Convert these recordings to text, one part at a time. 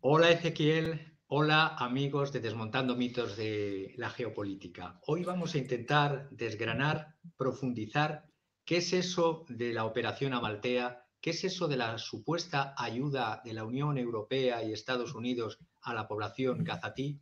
Hola Ezequiel, hola amigos de Desmontando Mitos de la Geopolítica. Hoy vamos a intentar desgranar, profundizar qué es eso de la Operación Amaltea, qué es eso de la supuesta ayuda de la Unión Europea y Estados Unidos a la población gazatí,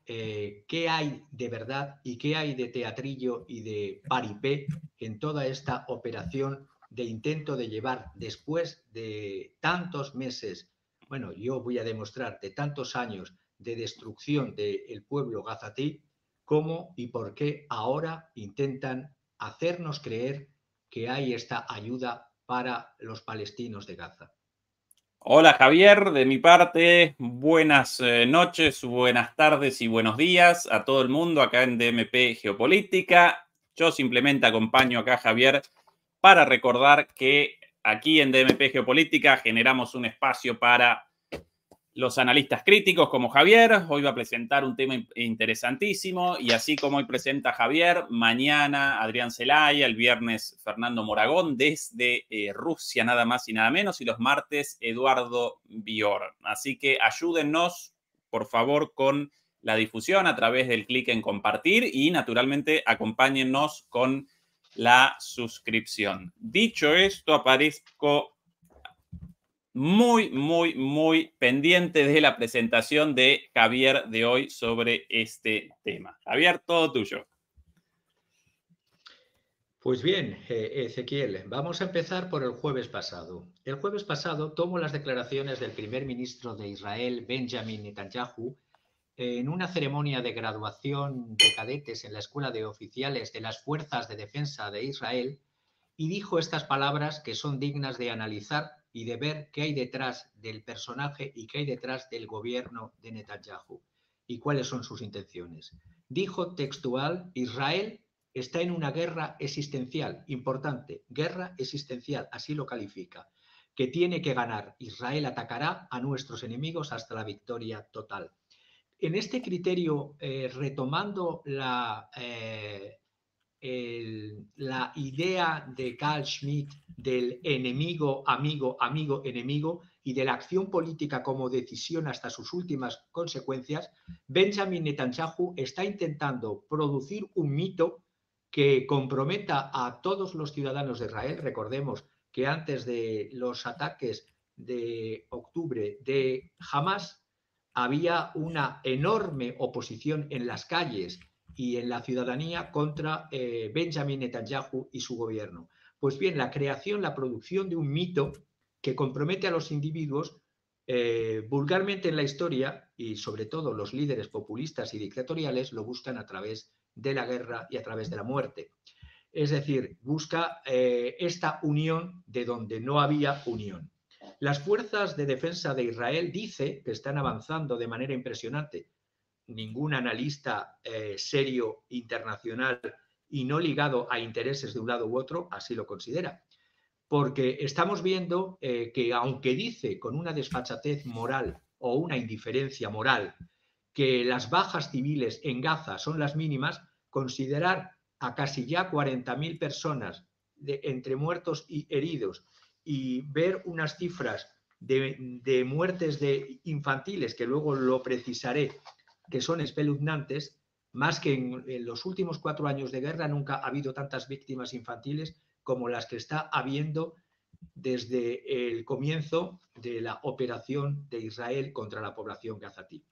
qué hay de verdad y qué hay de teatrillo y de paripé en toda esta operación de intento de llevar después de tantos meses. Bueno, yo voy a demostrar de tantos años de destrucción del pueblo gazatí, cómo y por qué ahora intentan hacernos creer que hay esta ayuda para los palestinos de Gaza. Hola Javier, de mi parte, buenas noches, buenas tardes y buenos días a todo el mundo acá en DMP Geopolítica. Yo simplemente acompaño acá a Javier para recordar que aquí en DMP Geopolítica generamos un espacio para los analistas críticos como Javier. Hoy va a presentar un tema interesantísimo y así como hoy presenta Javier, mañana Adrián Zelaya, el viernes Fernando Moragón desde Rusia nada más y nada menos y los martes Eduardo Bior. Así que ayúdennos por favor con la difusión a través del clic en compartir y naturalmente acompáñennos con la suscripción. Dicho esto, aparezco muy pendiente de la presentación de Javier de hoy sobre este tema. Javier, todo tuyo. Pues bien, Ezequiel, vamos a empezar por el jueves pasado. El jueves pasado tomo las declaraciones del primer ministro de Israel, Benjamin Netanyahu, en una ceremonia de graduación de cadetes en la Escuela de Oficiales de las Fuerzas de Defensa de Israel, y dijo estas palabras que son dignas de analizar y de ver qué hay detrás del personaje y qué hay detrás del gobierno de Netanyahu y cuáles son sus intenciones. Dijo textual: Israel está en una guerra existencial, importante, guerra existencial, así lo califica, que tiene que ganar. Israel atacará a nuestros enemigos hasta la victoria total. En este criterio, retomando la idea de Carl Schmitt del enemigo, amigo, amigo, enemigo y de la acción política como decisión hasta sus últimas consecuencias, Benjamin Netanyahu está intentando producir un mito que comprometa a todos los ciudadanos de Israel. Recordemos que antes de los ataques de octubre de Hamas había una enorme oposición en las calles y en la ciudadanía contra Benjamin Netanyahu y su gobierno. Pues bien, la creación, la producción de un mito que compromete a los individuos, vulgarmente en la historia, y sobre todo los líderes populistas y dictatoriales lo buscan a través de la guerra y a través de la muerte. Es decir, busca esta unión de donde no había unión. Las fuerzas de defensa de Israel dice que están avanzando de manera impresionante. Ningún analista serio internacional y no ligado a intereses de un lado u otro así lo considera. Porque estamos viendo que aunque dice con una desfachatez moral o una indiferencia moral que las bajas civiles en Gaza son las mínimas, considerar a casi ya 40.000 personas entre muertos y heridos y ver unas cifras de muertes de infantiles, que luego lo precisaré, que son espeluznantes, más que en los últimos 4 años de guerra nunca ha habido tantas víctimas infantiles como las que está habiendo desde el comienzo de la operación de Israel contra la población gazatí.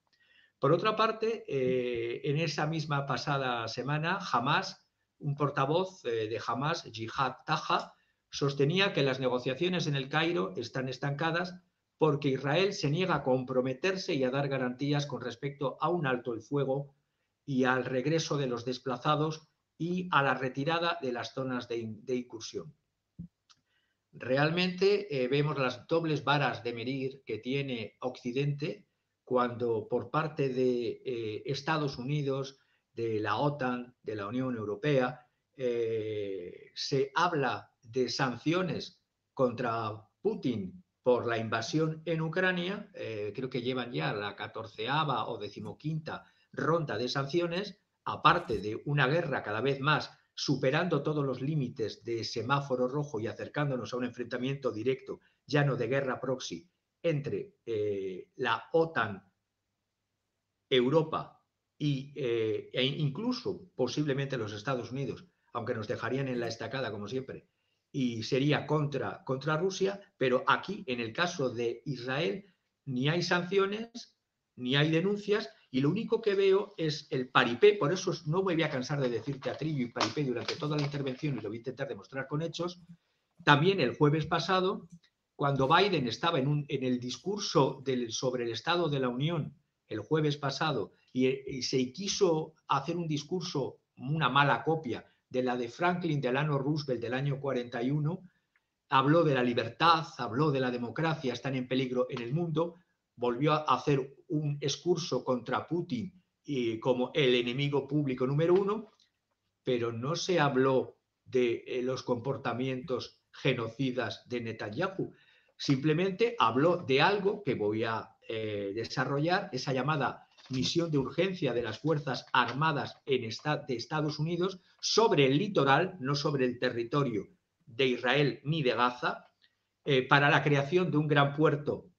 Por otra parte, en esa misma pasada semana, Hamas, un portavoz de Hamas, Jihad Taha, sostenía que las negociaciones en el Cairo están estancadas porque Israel se niega a comprometerse y a dar garantías con respecto a un alto el fuego y al regreso de los desplazados y a la retirada de las zonas de incursión. Realmente vemos las dobles varas de medir que tiene Occidente cuando por parte de Estados Unidos, de la OTAN, de la Unión Europea, se habla de sanciones contra Putin por la invasión en Ucrania. Creo que llevan ya la 14ª o 15ª ronda de sanciones, aparte de una guerra cada vez más superando todos los límites de semáforo rojo y acercándonos a un enfrentamiento directo, ya no de guerra proxy, entre la OTAN, Europa e incluso posiblemente los Estados Unidos, aunque nos dejarían en la estacada como siempre, y sería contra Rusia, pero aquí, en el caso de Israel, ni hay sanciones, ni hay denuncias, y lo único que veo es el paripé. Por eso no me voy a cansar de decir teatrillo y paripé durante toda la intervención, y lo voy a intentar demostrar con hechos. También el jueves pasado, cuando Biden estaba en el discurso sobre el Estado de la Unión, el jueves pasado, y se quiso hacer un discurso, una mala copia de la de Franklin Delano Roosevelt del año 41, habló de la libertad, habló de la democracia, están en peligro en el mundo, volvió a hacer un discurso contra Putin como el enemigo público número 1, pero no se habló de los comportamientos genocidas de Netanyahu. Simplemente habló de algo que voy a desarrollar, esa llamada misión de urgencia de las Fuerzas Armadas de Estados Unidos sobre el litoral, no sobre el territorio de Israel ni de Gaza, para la creación de un gran puerto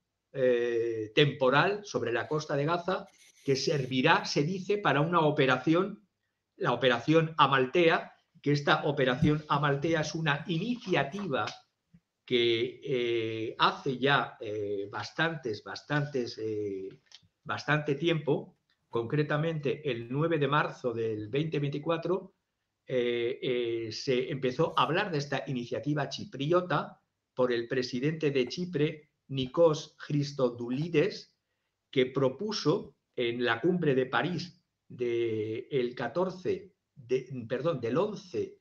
temporal sobre la costa de Gaza que servirá, se dice, para una operación, la operación Amaltea, que esta operación Amaltea es una iniciativa que hace ya bastante tiempo, concretamente el 9 de marzo del 2024, se empezó a hablar de esta iniciativa chipriota por el presidente de Chipre, Nikos Christodoulides, que propuso en la cumbre de París del 11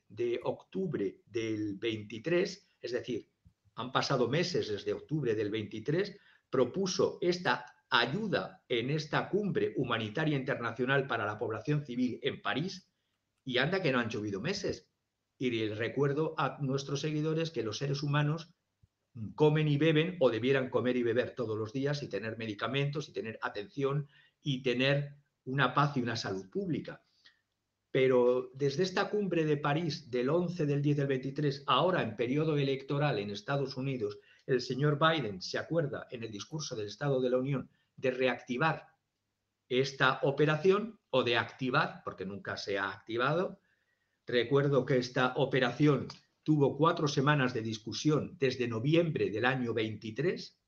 de octubre del 23, es decir, han pasado meses desde octubre del 23, propuso esta ayuda en esta cumbre humanitaria internacional para la población civil en París, y anda que no han llovido meses. Y recuerdo a nuestros seguidores que los seres humanos comen y beben, o debieran comer y beber todos los días, y tener medicamentos, y tener atención, y tener una paz y una salud pública. Pero desde esta cumbre de París del 11 del 10 del 23, ahora en periodo electoral en Estados Unidos, el señor Biden se acuerda en el discurso del Estado de la Unión de reactivar esta operación, o de activar, porque nunca se ha activado. Recuerdo que esta operación tuvo 4 semanas de discusión desde noviembre del año 23.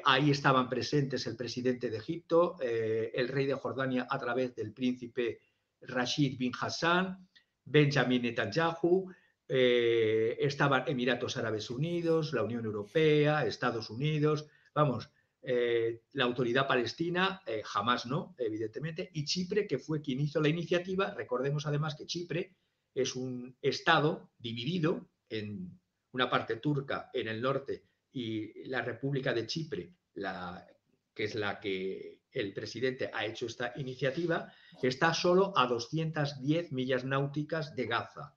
Ahí estaban presentes el presidente de Egipto, el rey de Jordania a través del príncipe Rashid bin Hassan, Benjamin Netanyahu, estaban Emiratos Árabes Unidos, la Unión Europea, Estados Unidos, vamos, la autoridad palestina, jamás no, evidentemente, y Chipre, que fue quien hizo la iniciativa. Recordemos además que Chipre es un estado dividido en una parte turca en el norte y la República de Chipre, que es la que el presidente ha hecho esta iniciativa, está solo a 210 millas náuticas de Gaza.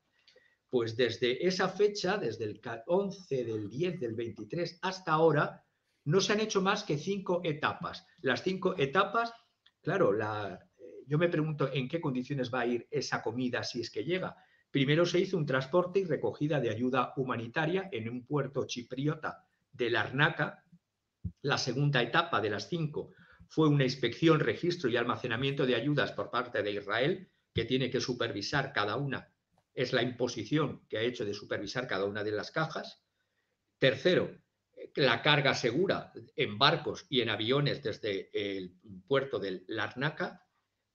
Pues desde esa fecha, desde el 11 del 10 del 23 hasta ahora, no se han hecho más que 5 etapas. Las 5 etapas, claro, yo me pregunto en qué condiciones va a ir esa comida si es que llega. Primero se hizo un transporte y recogida de ayuda humanitaria en un puerto chipriota de Larnaca. La segunda etapa de las 5 fue una inspección, registro y almacenamiento de ayudas por parte de Israel, que tiene que supervisar cada una. Es la imposición que ha hecho de supervisar cada una de las cajas. Tercero, la carga segura en barcos y en aviones desde el puerto de Larnaca.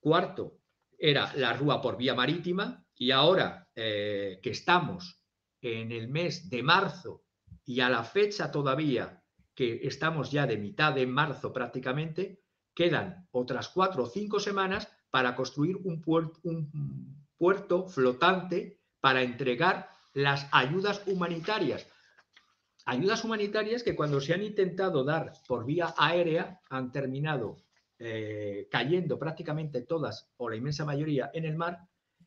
Cuarto, era la rúa por vía marítima. Y ahora que estamos en el mes de marzo y a la fecha todavía que estamos ya de mitad de marzo prácticamente, quedan otras 4 o 5 semanas para construir un puerto flotante para entregar las ayudas humanitarias. Ayudas humanitarias que cuando se han intentado dar por vía aérea han terminado cayendo prácticamente todas o la inmensa mayoría en el mar,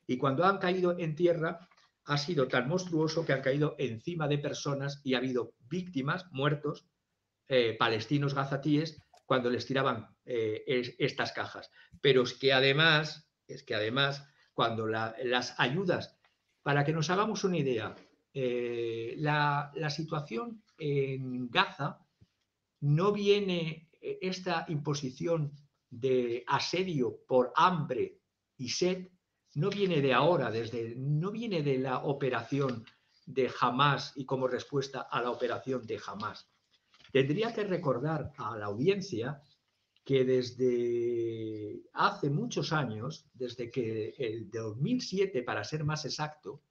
y cuando han caído en tierra ha sido tan monstruoso que han caído encima de personas y ha habido víctimas, muertos, palestinos gazatíes, cuando les tiraban estas cajas. Pero es que además cuando las ayudas, para que nos hagamos una idea, la situación en Gaza no viene, esta imposición de asedio por hambre y sed, no viene de ahora, no viene de la operación de Hamás y como respuesta a la operación de Hamás. Tendría que recordar a la audiencia que desde hace muchos años, desde que el 2007, para ser más exacto,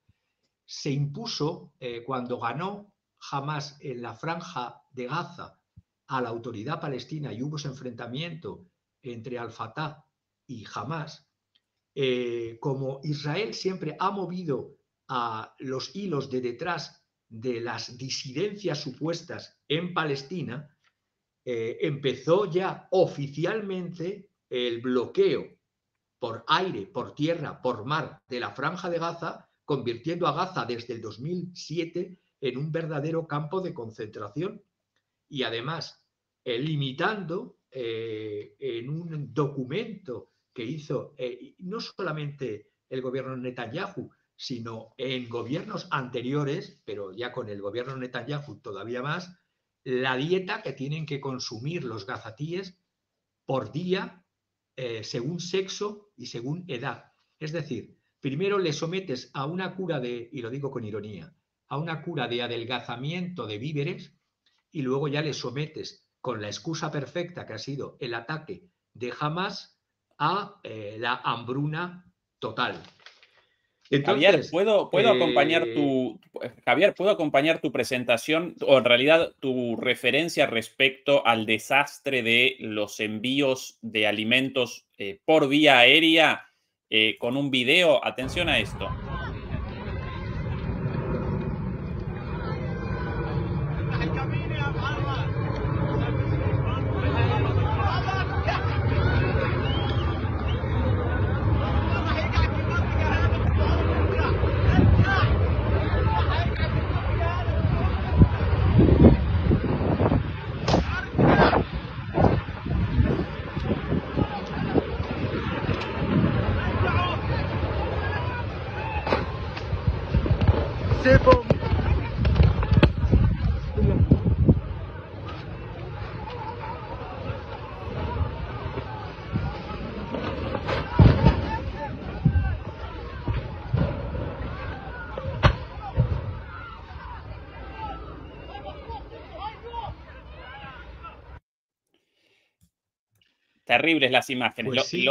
se impuso, cuando ganó Hamás en la franja de Gaza a la autoridad palestina y hubo ese enfrentamiento entre Al-Fatah y Hamás, como Israel siempre ha movido a los hilos de detrás de las disidencias supuestas en Palestina, empezó ya oficialmente el bloqueo por aire, por tierra, por mar de la Franja de Gaza, convirtiendo a Gaza desde el 2007 en un verdadero campo de concentración. Y además, limitando en un documento que hizo no solamente el gobierno Netanyahu, sino en gobiernos anteriores, pero ya con el gobierno Netanyahu todavía más, la dieta que tienen que consumir los gazatíes por día, según sexo y según edad. Es decir, primero le sometes a una cura de, y lo digo con ironía, a una cura de adelgazamiento de víveres, y luego ya le sometes, con la excusa perfecta que ha sido el ataque de Hamás, a la hambruna total. Entonces, Javier, ¿puedo acompañar tu presentación o en realidad tu referencia respecto al desastre de los envíos de alimentos por vía aérea con un video? Atención a esto. Terribles las imágenes. Pues sí.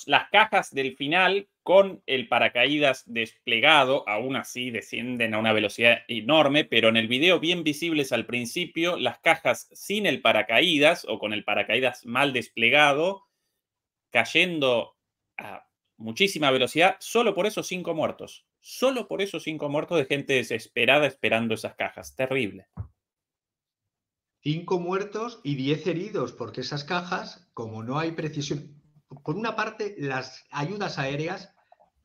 Las cajas del final con el paracaídas desplegado, aún así descienden a una velocidad enorme, pero en el video bien visibles al principio, las cajas sin el paracaídas o con el paracaídas mal desplegado, cayendo a muchísima velocidad, solo por esos 5 muertos. Solo por esos 5 muertos de gente desesperada esperando esas cajas. Terrible. 5 muertos y 10 heridos, porque esas cajas, como no hay precisión, por una parte, las ayudas aéreas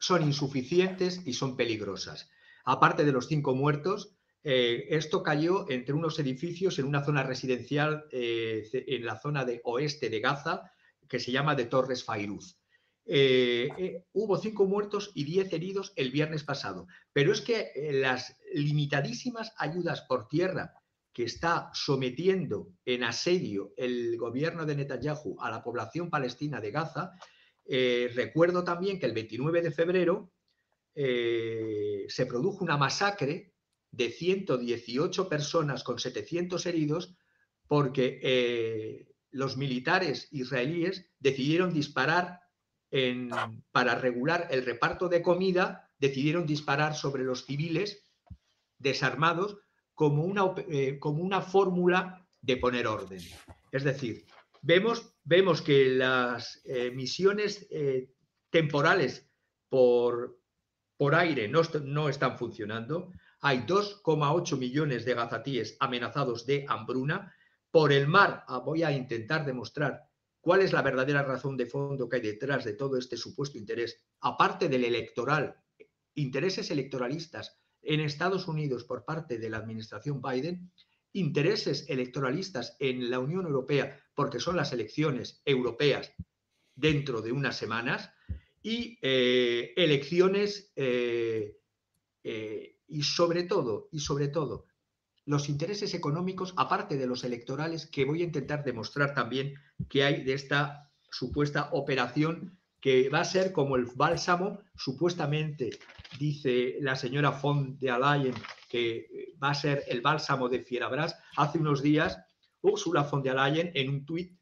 son insuficientes y son peligrosas. Aparte de los 5 muertos, esto cayó entre unos edificios en una zona residencial en la zona de oeste de Gaza, que se llama de Torres Fairuz. Hubo 5 muertos y 10 heridos el viernes pasado. Pero es que las limitadísimas ayudas por tierra que está sometiendo en asedio el gobierno de Netanyahu a la población palestina de Gaza, recuerdo también que el 29 de febrero se produjo una masacre de 118 personas con 700 heridos porque los militares israelíes decidieron disparar para regular el reparto de comida, decidieron disparar sobre los civiles desarmados como una fórmula de poner orden. Es decir, vemos que las misiones temporales por aire no están funcionando. Hay 2,8 millones de gazatíes amenazados de hambruna. Por el mar, voy a intentar demostrar cuál es la verdadera razón de fondo que hay detrás de todo este supuesto interés, aparte del electoral, intereses electoralistas en Estados Unidos por parte de la administración Biden, intereses electoralistas en la Unión Europea porque son las elecciones europeas dentro de unas semanas y elecciones y sobre todo los intereses económicos, aparte de los electorales, que voy a intentar demostrar también que hay de esta supuesta operación que va a ser como el bálsamo, supuestamente dice la señora von der Leyen que va a ser el bálsamo de Fierabras. Hace unos días Ursula von der Leyen en un tuit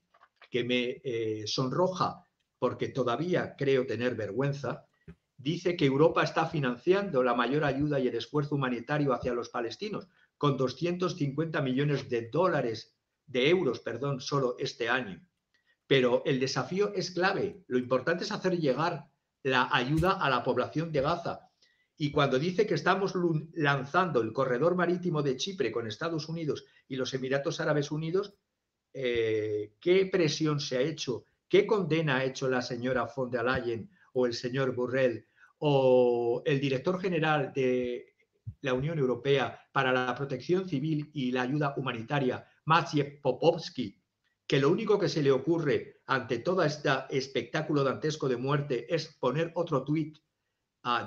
que me sonroja porque todavía creo tener vergüenza, dice que Europa está financiando la mayor ayuda y el esfuerzo humanitario hacia los palestinos con 250 millones de euros, solo este año. Pero el desafío es clave. Lo importante es hacer llegar la ayuda a la población de Gaza. Y cuando dice que estamos lanzando el corredor marítimo de Chipre con Estados Unidos y los Emiratos Árabes Unidos, ¿qué presión se ha hecho? ¿Qué condena ha hecho la señora von der Leyen o el señor Borrell o el director general de la Unión Europea para la protección civil y la ayuda humanitaria, Maciej Popowski, que lo único que se le ocurre ante todo este espectáculo dantesco de muerte es poner otro tuit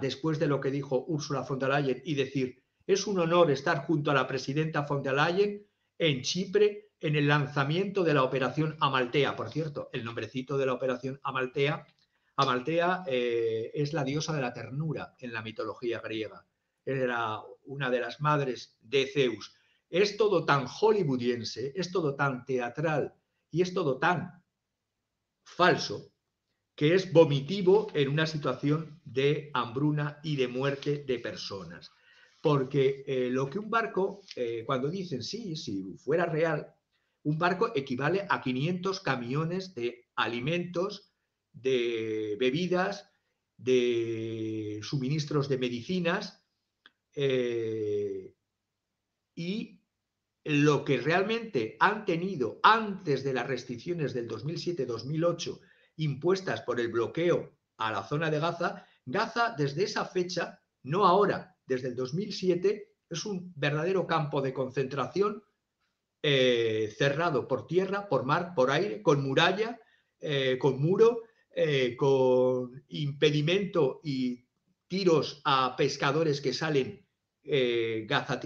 después de lo que dijo Ursula von der Leyen y decir: es un honor estar junto a la presidenta von der Leyen en Chipre en el lanzamiento de la operación Amaltea. Por cierto, el nombrecito de la operación Amaltea es la diosa de la ternura en la mitología griega. Era una de las madres de Zeus. Es todo tan hollywoodiense, es todo tan teatral y es todo tan falso que es vomitivo en una situación de hambruna y de muerte de personas. Porque lo que un barco, cuando dicen sí, si fuera real, un barco equivale a 500 camiones de alimentos, de bebidas, de suministros de medicinas, y lo que realmente han tenido antes de las restricciones del 2007-2008 impuestas por el bloqueo a la zona de Gaza, Gaza desde esa fecha, no ahora, desde el 2007, es un verdadero campo de concentración cerrado por tierra, por mar, por aire, con muralla, con muro, con impedimento y tiros a pescadores que salen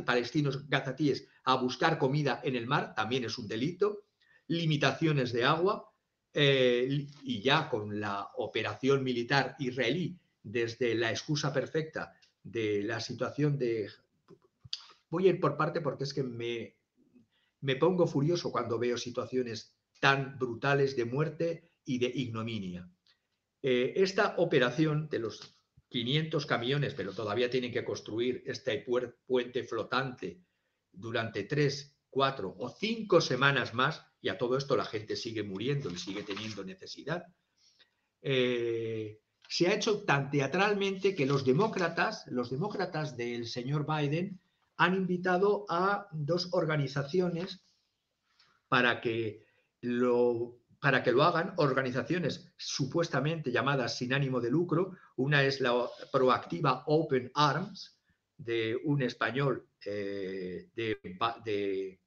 palestinos gazatíes a buscar comida en el mar, también es un delito, limitaciones de agua, y ya con la operación militar israelí desde la excusa perfecta de la situación de... Voy a ir por parte porque es que me pongo furioso cuando veo situaciones tan brutales de muerte y de ignominia. Esta operación de los 500 camiones, pero todavía tienen que construir este puente flotante durante 3, 4 o 5 semanas más, y a todo esto la gente sigue muriendo y sigue teniendo necesidad. Se ha hecho tan teatralmente que los demócratas del señor Biden han invitado a 2 organizaciones para que lo hagan, organizaciones supuestamente llamadas sin ánimo de lucro. Una es la proactiva Open Arms, de un español de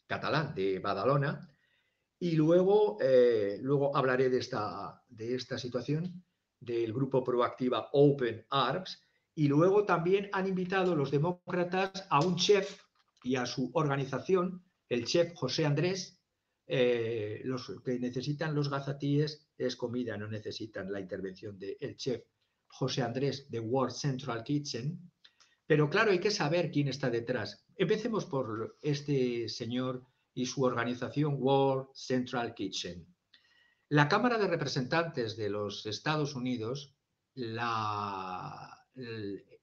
catalán, de Badalona, y luego hablaré de esta situación del grupo proactiva Open Arms. Y luego también han invitado los demócratas a un chef y a su organización, el chef José Andrés. Los que necesitan los gazatíes es comida, no necesitan la intervención del chef José Andrés de World Central Kitchen, Pero claro, hay que saber quién está detrás. Empecemos por este señor y su organización World Central Kitchen. La Cámara de Representantes de los Estados Unidos, el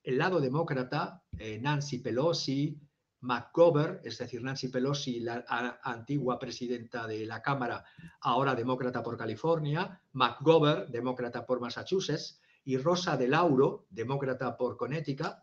lado demócrata, Nancy Pelosi, McGovern, es decir, Nancy Pelosi, la antigua presidenta de la Cámara, ahora demócrata por California, McGovern, demócrata por Massachusetts, y Rosa DeLauro, demócrata por Connecticut,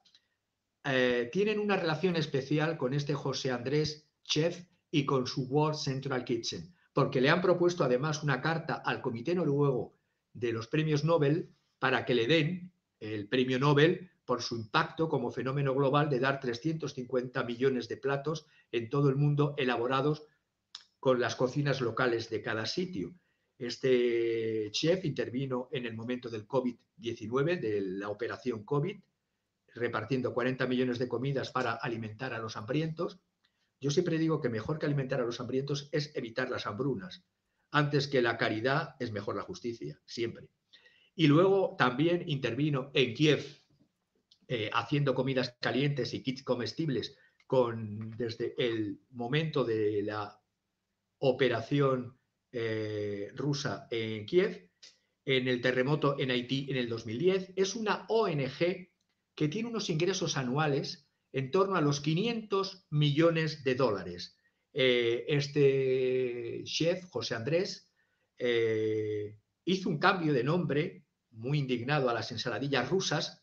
tienen una relación especial con este José Andrés Chef y con su World Central Kitchen, porque le han propuesto además una carta al Comité Noruego de los Premios Nobel para que le den el premio Nobel por su impacto como fenómeno global de dar 350 millones de platos en todo el mundo elaborados con las cocinas locales de cada sitio. Este chef intervino en el momento del COVID-19, de la operación COVID, repartiendo 40 millones de comidas para alimentar a los hambrientos. Yo siempre digo que mejor que alimentar a los hambrientos es evitar las hambrunas. Antes que la caridad es mejor la justicia, siempre. Y luego también intervino en Kiev haciendo comidas calientes y kits comestibles desde el momento de la operación rusa en Kiev, en el terremoto en Haití en el 2010. Es una ONG que tiene unos ingresos anuales en torno a los 500 millones de dólares. Este chef, José Andrés, hizo un cambio de nombre, muy indignado, a las ensaladillas rusas,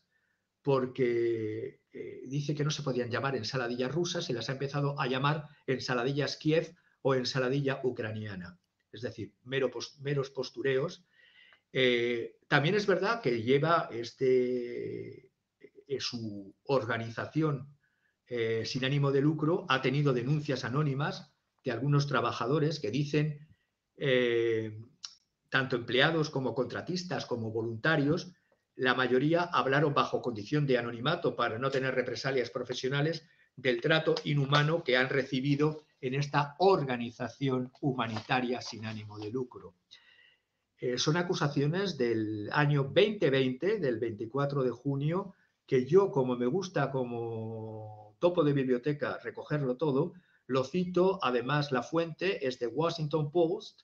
porque dice que no se podían llamar ensaladillas rusas y las ha empezado a llamar ensaladillas Kiev o ensaladilla ucraniana. Es decir, meros postureos. También es verdad que lleva su organización sin ánimo de lucro, ha tenido denuncias anónimas de algunos trabajadores que dicen, tanto empleados como contratistas como voluntarios, la mayoría hablaron bajo condición de anonimato para no tener represalias profesionales del trato inhumano que han recibido en esta organización humanitaria sin ánimo de lucro. Son acusaciones del año 2020, del 24 de junio, que yo, como me gusta como topo de biblioteca recogerlo todo, lo cito. Además, la fuente es de Washington Post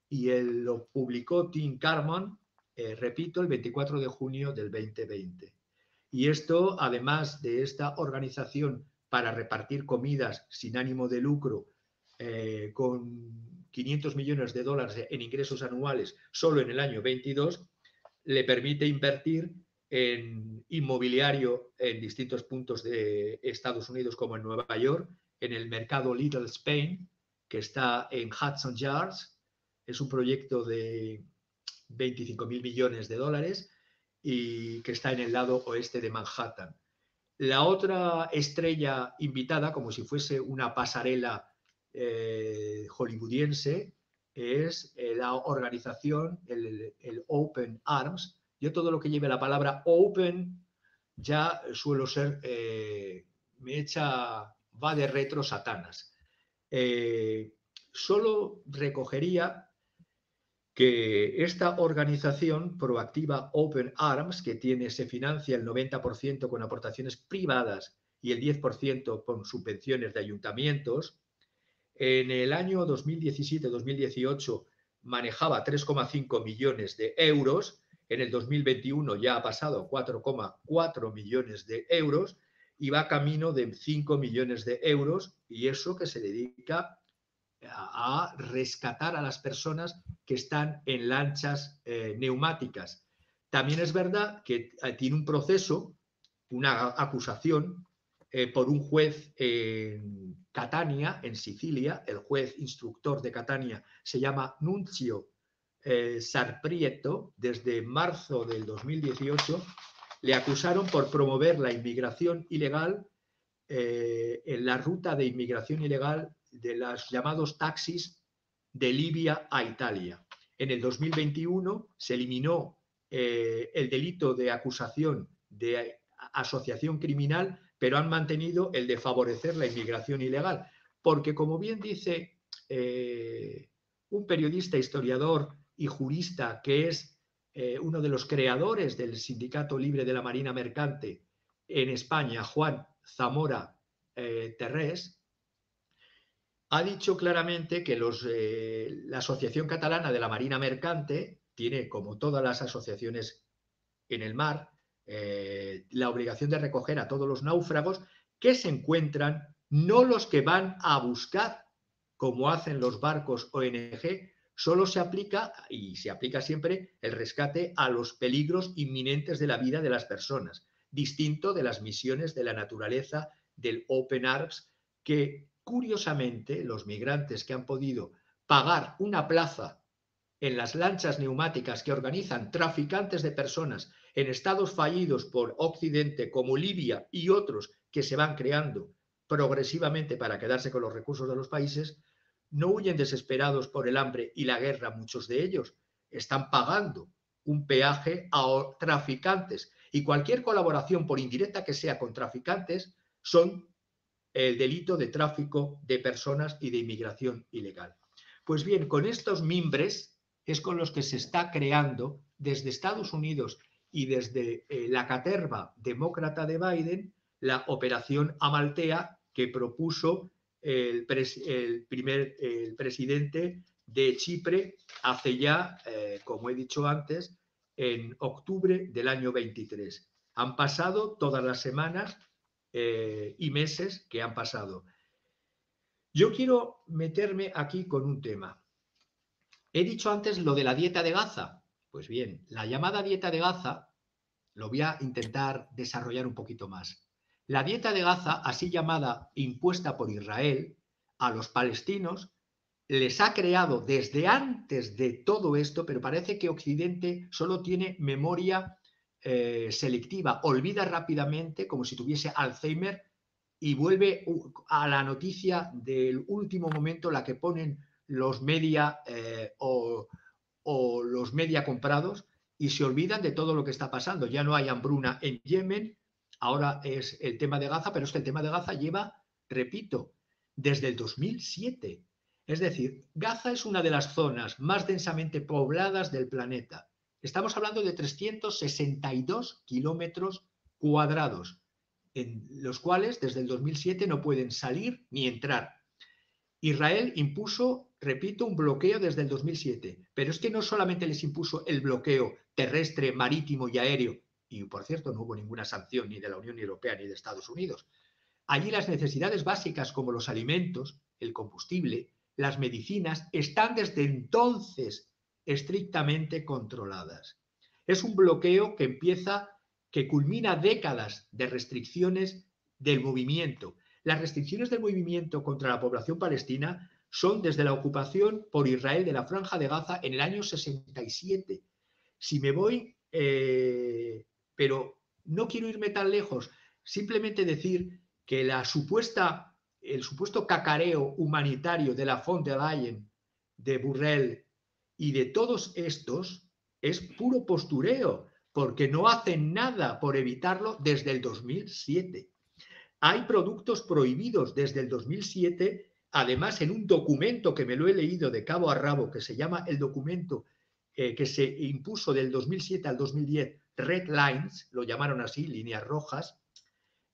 y lo publicó Tim Carman, repito, el 24 de junio del 2020. Y esto, además de esta organización para repartir comidas sin ánimo de lucro, con 500 millones de dólares en ingresos anuales solo en el año 22, le permite invertir en inmobiliario en distintos puntos de Estados Unidos, como en Nueva York, en el mercado Little Spain, que está en Hudson Yards. Es un proyecto de 25.000 millones de dólares y que está en el lado oeste de Manhattan. La otra estrella invitada, como si fuese una pasarela hollywoodiense, es la organización, el Open Arms. Yo todo lo que lleve la palabra Open ya suelo ser, va de retro Satanas. Solo recogería que esta organización proactiva Open Arms, que se financia el 90% con aportaciones privadas y el 10% con subvenciones de ayuntamientos, en el año 2017-2018 manejaba 3,5 millones de euros, en el 2021 ya ha pasado 4,4 millones de euros y va camino de 5 millones de euros, y eso que se dedica a rescatar a las personas que están en lanchas neumáticas. También es verdad que tiene un proceso, una acusación por un juez en Catania, en Sicilia. El juez instructor de Catania se llama Nunzio Sarprieto. Desde marzo del 2018 le acusaron por promover la inmigración ilegal en la ruta de inmigración ilegal de los llamados taxis de Libia a Italia. En el 2021 se eliminó el delito de acusación de asociación criminal, pero han mantenido el de favorecer la inmigración ilegal, porque, como bien dice un periodista, historiador y jurista que es uno de los creadores del Sindicato Libre de la Marina Mercante, en España, Juan Zamora Terrés, ha dicho claramente que la Asociación Catalana de la Marina Mercante tiene, como todas las asociaciones en el mar, la obligación de recoger a todos los náufragos que se encuentran, no los que van a buscar, como hacen los barcos ONG. Solo se aplica, y se aplica siempre, el rescate a los peligros inminentes de la vida de las personas, distinto de las misiones de la naturaleza del Open Arms, que curiosamente los migrantes que han podido pagar una plaza en las lanchas neumáticas que organizan traficantes de personas en estados fallidos por Occidente, como Libia y otros que se van creando progresivamente para quedarse con los recursos de los países, no huyen desesperados por el hambre y la guerra. Muchos de ellos están pagando un peaje a traficantes, y cualquier colaboración, por indirecta que sea, con traficantes son el delito de tráfico de personas y de inmigración ilegal. Pues bien, con estos mimbres es con los que se está creando desde Estados Unidos y desde la caterva demócrata de Biden la operación Amaltea, que propuso el presidente de Chipre hace ya, como he dicho antes, en octubre del año 23. Han pasado todas las semanas y meses que han pasado. Yo quiero meterme aquí con un tema. He dicho antes lo de la dieta de Gaza. Pues bien, la llamada dieta de Gaza, lo voy a intentar desarrollar un poquito más. La dieta de Gaza, así llamada, impuesta por Israel a los palestinos, les ha creado desde antes de todo esto, pero parece que Occidente solo tiene memoria selectiva, olvida rápidamente, como si tuviese Alzheimer, y vuelve a la noticia del último momento, la que ponen los media o los media comprados, y se olvidan de todo lo que está pasando. Ya no hay hambruna en Yemen, ahora es el tema de Gaza, pero es que el tema de Gaza lleva, repito, desde el 2007. Es decir, Gaza es una de las zonas más densamente pobladas del planeta. Estamos hablando de 362 kilómetros cuadrados, en los cuales desde el 2007 no pueden salir ni entrar. Israel impuso, repito, un bloqueo desde el 2007, pero es que no solamente les impuso el bloqueo terrestre, marítimo y aéreo, y por cierto no hubo ninguna sanción ni de la Unión Europea ni de Estados Unidos. Allí las necesidades básicas como los alimentos, el combustible, las medicinas, están desde entonces estrictamente controladas. Es un bloqueo que culmina décadas de restricciones del movimiento. Las restricciones del movimiento contra la población palestina son desde la ocupación por Israel de la Franja de Gaza en el año 67. Si me voy, pero no quiero irme tan lejos, simplemente decir que el supuesto cacareo humanitario de la von der Leyen, de Borrell y de todos estos es puro postureo, porque no hacen nada por evitarlo desde el 2007. Hay productos prohibidos desde el 2007, además en un documento que me lo he leído de cabo a rabo, que se llama el documento que se impuso del 2007 al 2010, Red Lines, lo llamaron así, líneas rojas,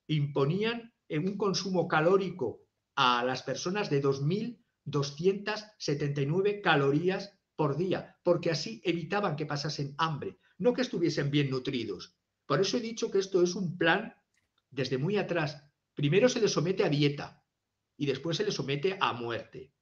imponían un consumo calórico a las personas de 2.279 calorías por día, porque así evitaban que pasasen hambre, no que estuviesen bien nutridos. Por eso he dicho que esto es un plan desde muy atrás. Primero se les somete a dieta y después se les somete a muerte.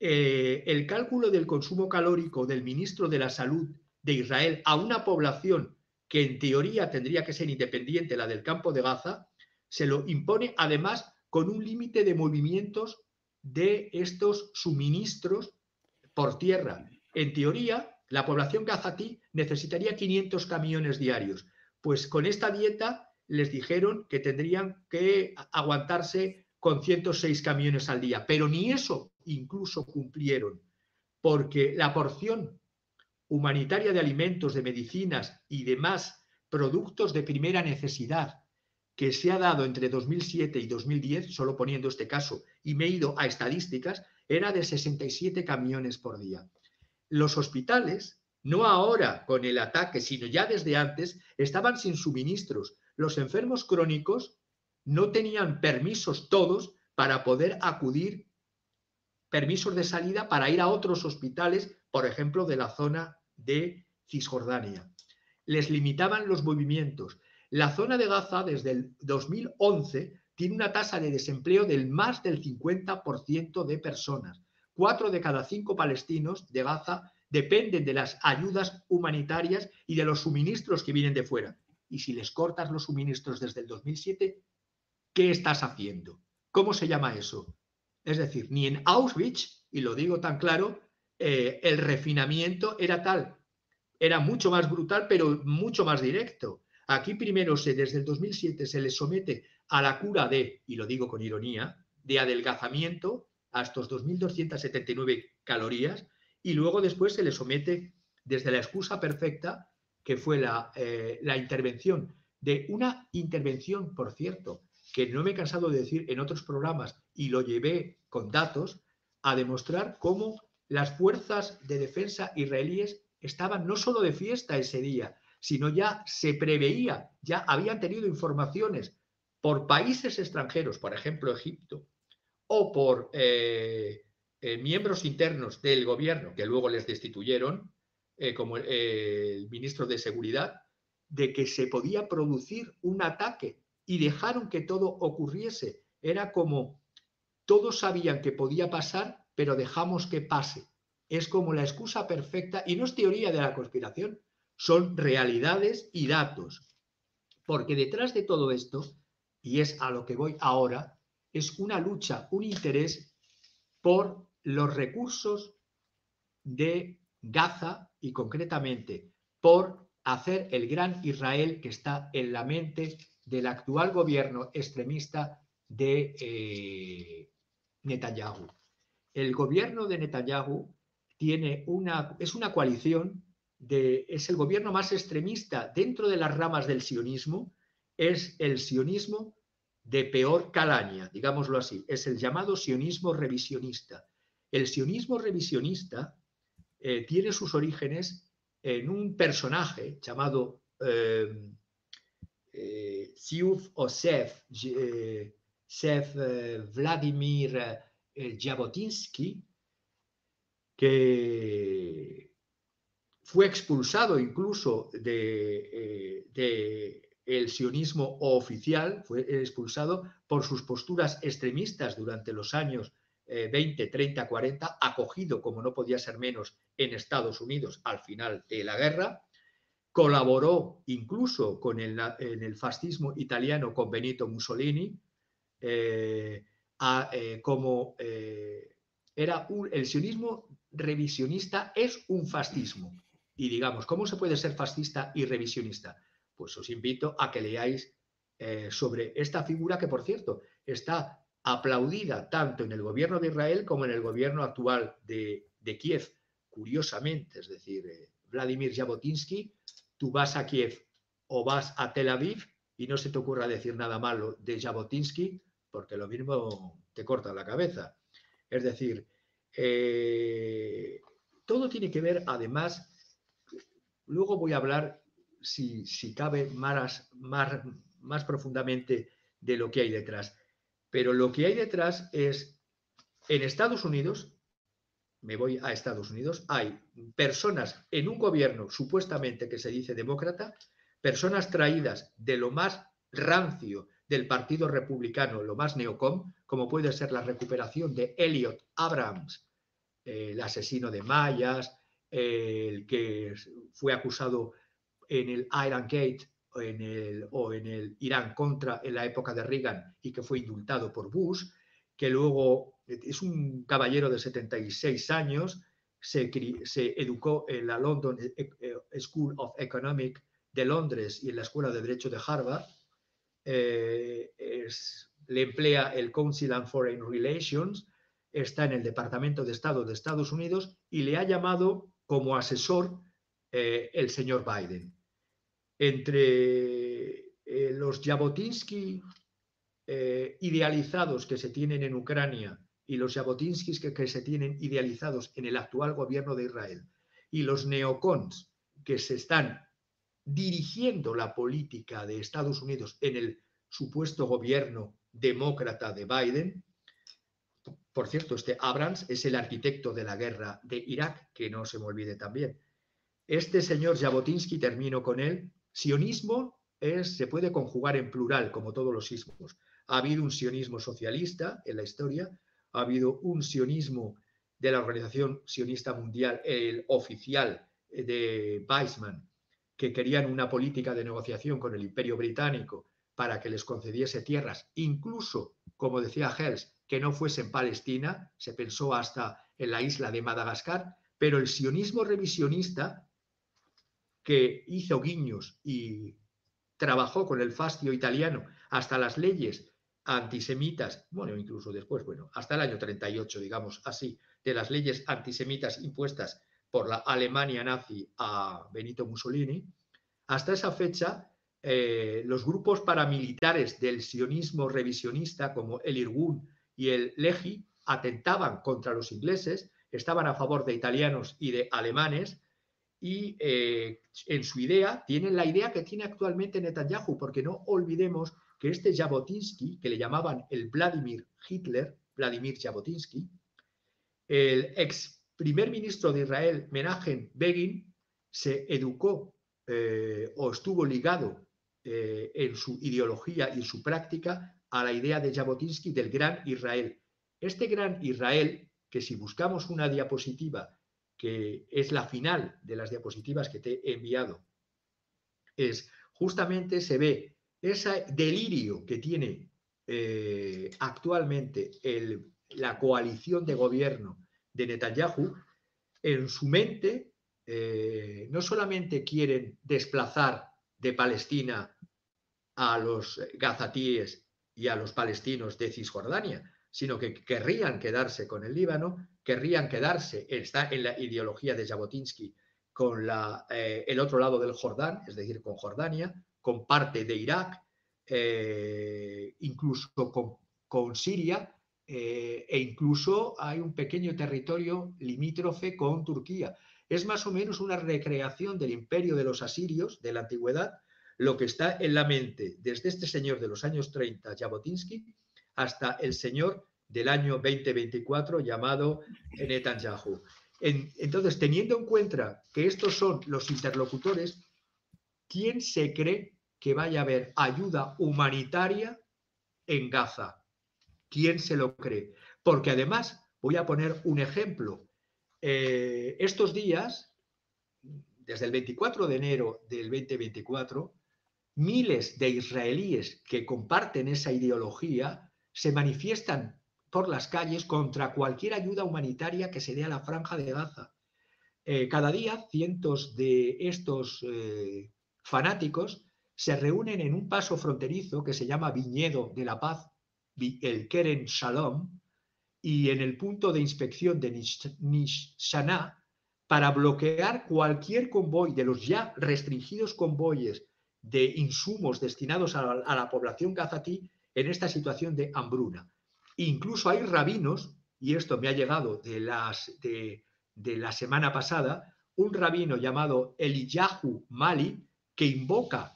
El cálculo del consumo calórico del ministro de la Salud de Israel a una población que en teoría tendría que ser independiente, la del campo de Gaza, se lo impone además con un límite de movimientos de estos suministros por tierra. En teoría, la población gazatí necesitaría 500 camiones diarios. Pues con esta dieta les dijeron que tendrían que aguantarse con 106 camiones al día, pero ni eso incluso cumplieron, porque la porción humanitaria de alimentos, de medicinas y demás productos de primera necesidad que se ha dado entre 2007 y 2010, solo poniendo este caso, y me he ido a estadísticas, era de 67 camiones por día. Los hospitales, no ahora con el ataque, sino ya desde antes, estaban sin suministros. Los enfermos crónicos no tenían permisos todos para poder acudir, permisos de salida para ir a otros hospitales, por ejemplo, de la zona de Cisjordania. Les limitaban los movimientos. La zona de Gaza, desde el 2011, tiene una tasa de desempleo del más del 50% de personas. 4 de cada 5 palestinos de Gaza dependen de las ayudas humanitarias y de los suministros que vienen de fuera. Y si les cortas los suministros desde el 2007, ¿qué estás haciendo? ¿Cómo se llama eso? Es decir, ni en Auschwitz, y lo digo tan claro, el refinamiento era tal, era mucho más brutal, pero mucho más directo. Aquí primero, desde el 2007, se les somete a la cura de, y lo digo con ironía, de adelgazamiento a estos 2.279 calorías, y luego después se les somete desde la excusa perfecta, que fue la intervención, de una intervención, por cierto, que no me he cansado de decir en otros programas, y lo llevé con datos, a demostrar cómo las fuerzas de defensa israelíes estaban no solo de fiesta ese día, sino ya se preveía, ya habían tenido informaciones por países extranjeros, por ejemplo Egipto, o por miembros internos del gobierno, que luego les destituyeron, como el ministro de Seguridad, de que se podía producir un ataque y dejaron que todo ocurriese. Era como todos sabían que podía pasar, pero dejamos que pase. Es como la excusa perfecta, y no es teoría de la conspiración, son realidades y datos. Porque detrás de todo esto, y es a lo que voy ahora, es una lucha, un interés por los recursos de Gaza y concretamente por hacer el gran Israel que está en la mente del actual gobierno extremista de Netanyahu. El gobierno de Netanyahu es una coalición, es el gobierno más extremista dentro de las ramas del sionismo, es el sionismo de peor calaña, digámoslo así, es el llamado sionismo revisionista. El sionismo revisionista tiene sus orígenes en un personaje llamado Ziv o Vladimir Jabotinsky, que fue expulsado incluso del sionismo oficial, fue expulsado por sus posturas extremistas durante los años 20, 30, 40, acogido, como no podía ser menos, en Estados Unidos al final de la guerra. Colaboró incluso en el fascismo italiano con Benito Mussolini, el sionismo revisionista es un fascismo. Y digamos, ¿cómo se puede ser fascista y revisionista? Pues os invito a que leáis sobre esta figura que, por cierto, está aplaudida tanto en el gobierno de Israel como en el gobierno actual de Kiev, curiosamente. Es decir, Vladimir Jabotinsky, tú vas a Kiev o vas a Tel Aviv y no se te ocurra decir nada malo de Jabotinsky, porque lo mismo te corta la cabeza. Es decir, todo tiene que ver, además, luego voy a hablar, si cabe, más profundamente de lo que hay detrás. Pero lo que hay detrás es, en Estados Unidos, me voy a Estados Unidos, hay personas en un gobierno supuestamente que se dice demócrata, personas traídas de lo más rancio del Partido Republicano, lo más neocon, como puede ser la recuperación de Elliot Abrams, el asesino de mayas, el que fue acusado en el Iran Gate o en el Irán Contra en la época de Reagan y que fue indultado por Bush, que luego es un caballero de 76 años, se educó en la London School of Economics de Londres y en la Escuela de Derecho de Harvard, le emplea el Council on Foreign Relations, está en el Departamento de Estado de Estados Unidos y le ha llamado como asesor el señor Biden. Entre los Jabotinsky idealizados que se tienen en Ucrania y los Jabotinskis que se tienen idealizados en el actual gobierno de Israel y los neocons que se están dirigiendo la política de Estados Unidos en el supuesto gobierno demócrata de Biden. Por cierto, este Abrams es el arquitecto de la guerra de Irak, que no se me olvide también. Este señor Jabotinsky, termino con él, sionismo se puede conjugar en plural, como todos los ismos. Ha habido un sionismo socialista en la historia, ha habido un sionismo de la Organización Sionista Mundial, el oficial de Weizmann, que querían una política de negociación con el Imperio Británico para que les concediese tierras, incluso, como decía Hells, que no fuese en Palestina, se pensó hasta en la isla de Madagascar, pero el sionismo revisionista, que hizo guiños y trabajó con el fascio italiano hasta las leyes antisemitas, bueno, incluso después, bueno, hasta el año 38, digamos así, de las leyes antisemitas impuestas por la Alemania nazi a Benito Mussolini, hasta esa fecha los grupos paramilitares del sionismo revisionista como el Irgun y el Lehi atentaban contra los ingleses, estaban a favor de italianos y de alemanes, y en su idea tienen la idea que tiene actualmente Netanyahu, porque no olvidemos que este Jabotinsky, que le llamaban el Vladimir Hitler, Vladimir Jabotinsky, el ex primer ministro de Israel, Menachem Begin, se educó o estuvo ligado en su ideología y en su práctica a la idea de Jabotinsky del Gran Israel. Este Gran Israel, que si buscamos una diapositiva, que es la final de las diapositivas que te he enviado, es justamente se ve ese delirio que tiene actualmente la coalición de gobierno de Netanyahu. En su mente no solamente quieren desplazar de Palestina a los gazatíes y a los palestinos de Cisjordania, sino que querrían quedarse con el Líbano, querrían quedarse, está en la ideología de Jabotinsky, con el otro lado del Jordán, es decir, con Jordania, con parte de Irak, incluso con Siria, e incluso hay un pequeño territorio limítrofe con Turquía. Es más o menos una recreación del imperio de los asirios de la antigüedad, lo que está en la mente desde este señor de los años 30, Jabotinsky, hasta el señor del año 2024 llamado Netanyahu. Entonces, teniendo en cuenta que estos son los interlocutores, ¿quién se cree que vaya a haber ayuda humanitaria en Gaza? ¿Quién se lo cree? Porque además, voy a poner un ejemplo. Estos días, desde el 24 de enero del 2024, miles de israelíes que comparten esa ideología se manifiestan por las calles contra cualquier ayuda humanitaria que se dé a la Franja de Gaza. Cada día cientos de estos fanáticos se reúnen en un paso fronterizo que se llama Viñedo de la Paz, el Keren Shalom, y en el punto de inspección de Nishaná, para bloquear cualquier convoy de los ya restringidos convoyes de insumos destinados a la población gazatí en esta situación de hambruna. Incluso hay rabinos, y esto me ha llegado de la semana pasada, un rabino llamado Eliyahu Mali, que invoca,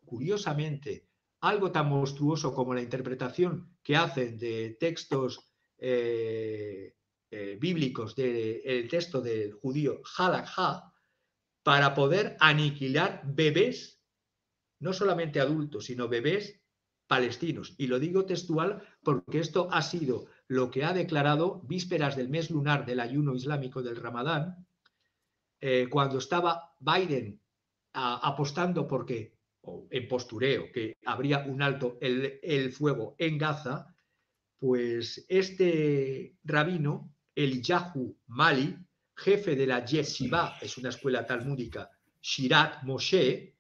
curiosamente, algo tan monstruoso como la interpretación que hacen de textos bíblicos del texto del judío Halakha, para poder aniquilar bebés, no solamente adultos, sino bebés palestinos. Y lo digo textual porque esto ha sido lo que ha declarado vísperas del mes lunar del ayuno islámico del Ramadán, cuando estaba Biden apostando porque, o en postureo, que habría un alto el fuego en Gaza, pues este rabino, Eliyahu Mali, jefe de la Yeshiva, es una escuela talmúdica, Shirat Moshe,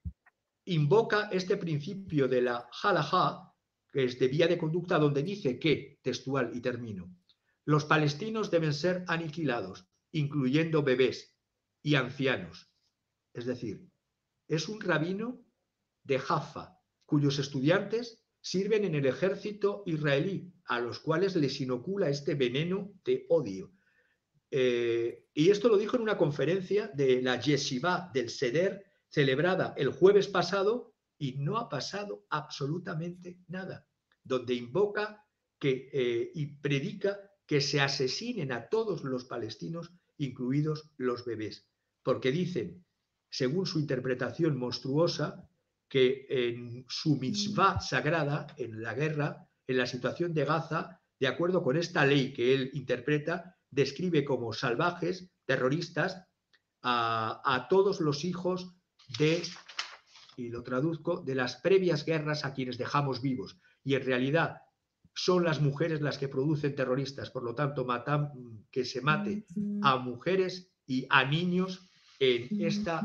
invoca este principio de la halajá, que es de vía de conducta, donde dice que, textual y termino, los palestinos deben ser aniquilados, incluyendo bebés y ancianos. Es decir, es un rabino de Jaffa, cuyos estudiantes sirven en el ejército israelí, a los cuales les inocula este veneno de odio. Y esto lo dijo en una conferencia de la Yeshiva del Seder celebrada el jueves pasado y no ha pasado absolutamente nada, donde invoca y predica que se asesinen a todos los palestinos, incluidos los bebés, porque dicen, según su interpretación monstruosa, que en su mitzvah sagrada, en la guerra, en la situación de Gaza, de acuerdo con esta ley que él interpreta, describe como salvajes, terroristas, a todos los hijos de, y lo traduzco, de las previas guerras a quienes dejamos vivos. Y en realidad son las mujeres las que producen terroristas. Por lo tanto, que se mate a mujeres y a niños en esta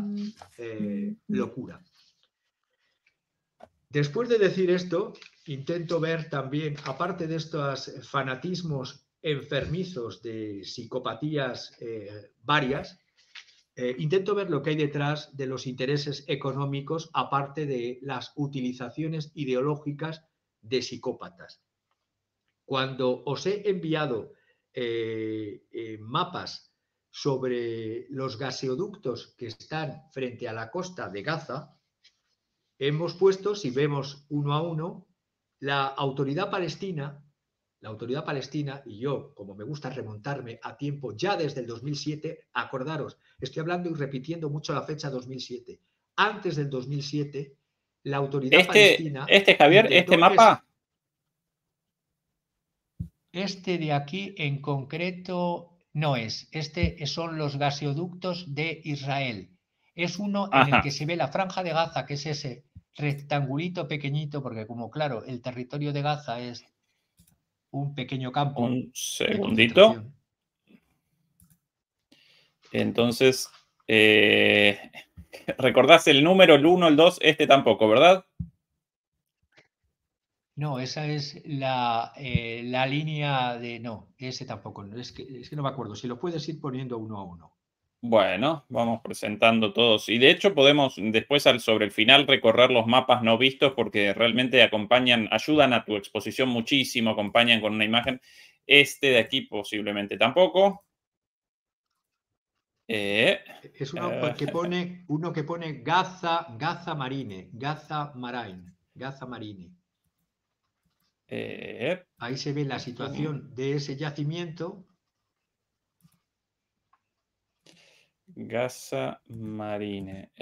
locura. Después de decir esto, intento ver también, aparte de estos fanatismos enfermizos de psicopatías varias, intento ver lo que hay detrás de los intereses económicos, aparte de las utilizaciones ideológicas de psicópatas. Cuando os he enviado mapas sobre los gaseoductos que están frente a la costa de Gaza, hemos puesto, si vemos uno a uno, la autoridad palestina, y yo, como me gusta remontarme a tiempo, ya desde el 2007, acordaros, estoy hablando y repitiendo mucho la fecha 2007. Antes del 2007, la autoridad palestina... Javier, este mapa... Este de aquí en concreto no es. Este son los gaseoductos de Israel. Es uno en el que se ve la franja de Gaza, que es ese rectangulito pequeñito, porque como claro, el territorio de Gaza es un pequeño campo. Un segundito. Entonces, ¿recordás el número, el 1, el 2? Este tampoco, ¿verdad? No, esa es la línea de... No, ese tampoco. Es que no me acuerdo. Si lo puedes ir poniendo uno a uno. Bueno, vamos presentando todos. Y de hecho podemos después sobre el final recorrer los mapas no vistos porque realmente ayudan a tu exposición muchísimo, acompañan con una imagen. Este de aquí posiblemente tampoco. Es uno que pone Gaza Marine. Ahí se ve la situación de ese yacimiento. Gaza Marine.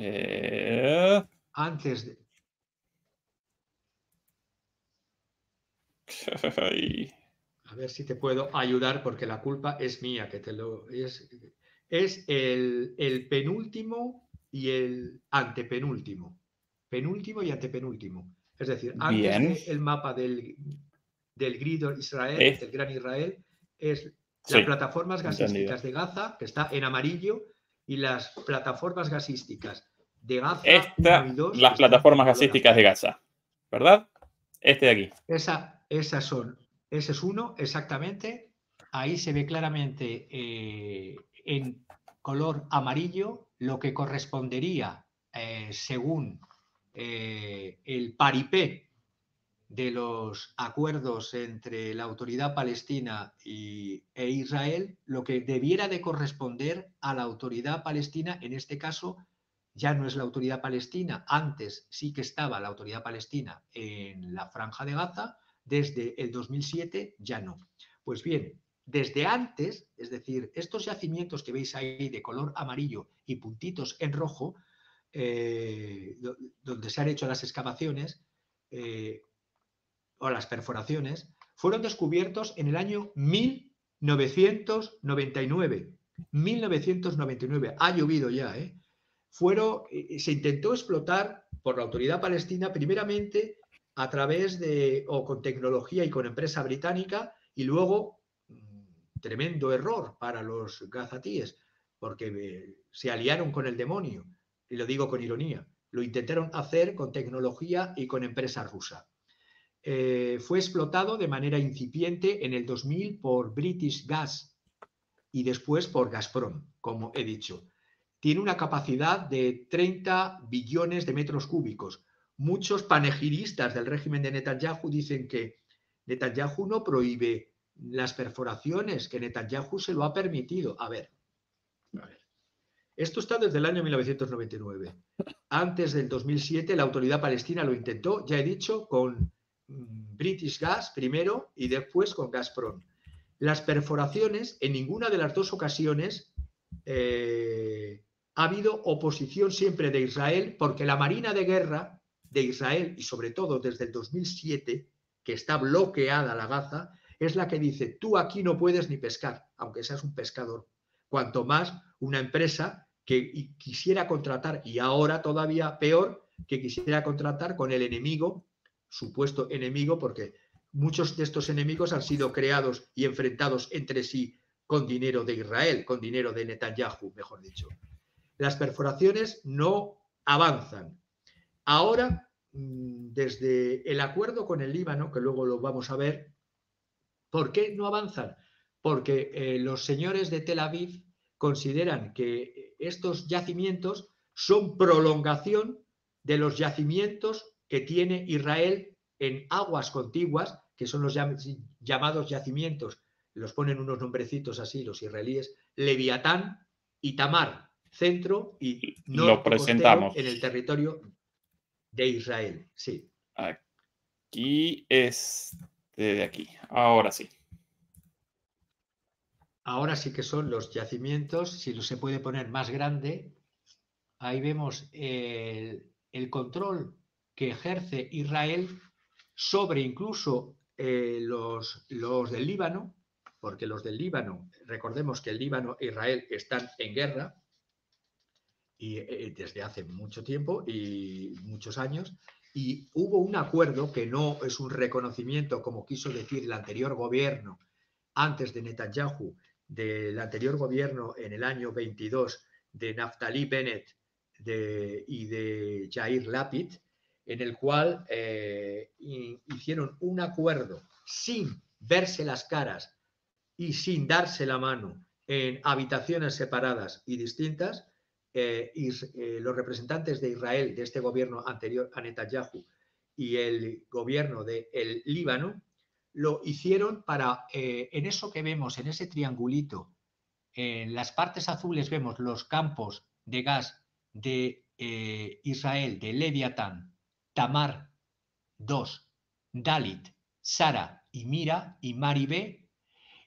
Antes de... A ver si te puedo ayudar porque la culpa es mía, que te lo... Es el penúltimo y el antepenúltimo. Penúltimo y antepenúltimo. Es decir, antes del mapa del grid Israel, del Gran Israel, es las plataformas gasísticas de Gaza, que está en amarillo, y las plataformas gasísticas de Gaza 1 y 2. Las plataformas gasísticas de Gaza, ¿verdad? Este de aquí. Esas son. Ese es uno, exactamente. Ahí se ve claramente en color amarillo lo que correspondería, según el paripé de los acuerdos entre la autoridad palestina e Israel, lo que debiera de corresponder a la autoridad palestina, en este caso ya no es la autoridad palestina, antes sí que estaba la autoridad palestina en la franja de Gaza, desde el 2007 ya no. Pues bien, desde antes, es decir, estos yacimientos que veis ahí de color amarillo y puntitos en rojo, donde se han hecho las excavaciones, o las perforaciones, fueron descubiertos en el año 1999. 1999. Ha llovido ya, ¿eh? Se intentó explotar por la autoridad palestina primeramente a través o con tecnología y con empresa británica, y luego, tremendo error para los gazatíes, porque se aliaron con el demonio, y lo digo con ironía, lo intentaron hacer con tecnología y con empresa rusa. Fue explotado de manera incipiente en el 2000 por British Gas y después por Gazprom, como he dicho. Tiene una capacidad de 30 billones de metros cúbicos. Muchos panegiristas del régimen de Netanyahu dicen que Netanyahu no prohíbe las perforaciones, que Netanyahu se lo ha permitido. A ver. Esto está desde el año 1999. Antes del 2007 la autoridad palestina lo intentó, ya he dicho, con British Gas primero y después con Gazprom. Las perforaciones, en ninguna de las dos ocasiones ha habido oposición siempre de Israel, porque la Marina de Guerra de Israel, y sobre todo desde el 2007, que está bloqueada la Gaza, es la que dice, tú aquí no puedes ni pescar, aunque seas un pescador. Cuanto más una empresa que quisiera contratar, y ahora todavía peor, que quisiera contratar con el enemigo, supuesto enemigo, porque muchos de estos enemigos han sido creados y enfrentados entre sí con dinero de Israel, con dinero de Netanyahu, mejor dicho. Las perforaciones no avanzan. Ahora, desde el acuerdo con el Líbano, que luego lo vamos a ver, ¿por qué no avanzan? Porque los señores de Tel Aviv consideran que estos yacimientos son prolongación de los yacimientos que tiene Israel en aguas contiguas, que son los llamados yacimientos, los ponen unos nombrecitos así los israelíes, Leviatán y Tamar, centro y norte costero en el territorio de Israel. Sí. Aquí es de aquí. Ahora sí. Ahora sí que son los yacimientos, si se puede poner más grande, ahí vemos el control que ejerce Israel sobre incluso los del Líbano, porque los del Líbano, recordemos que el Líbano e Israel están en guerra y desde hace mucho tiempo y muchos años, y hubo un acuerdo que no es un reconocimiento, como quiso decir el anterior gobierno, antes de Netanyahu, del anterior gobierno en el año 22 de Naftali Bennett y de Yair Lapid, en el cual hicieron un acuerdo sin verse las caras y sin darse la mano en habitaciones separadas y distintas. Los representantes de Israel, de este gobierno anterior a Netanyahu, y el gobierno del Líbano, lo hicieron para, en eso que vemos, en ese triangulito, en las partes azules vemos los campos de gas de Israel, de Leviatán, Tamar 2, Dalit, Sara y Mira y Maribé.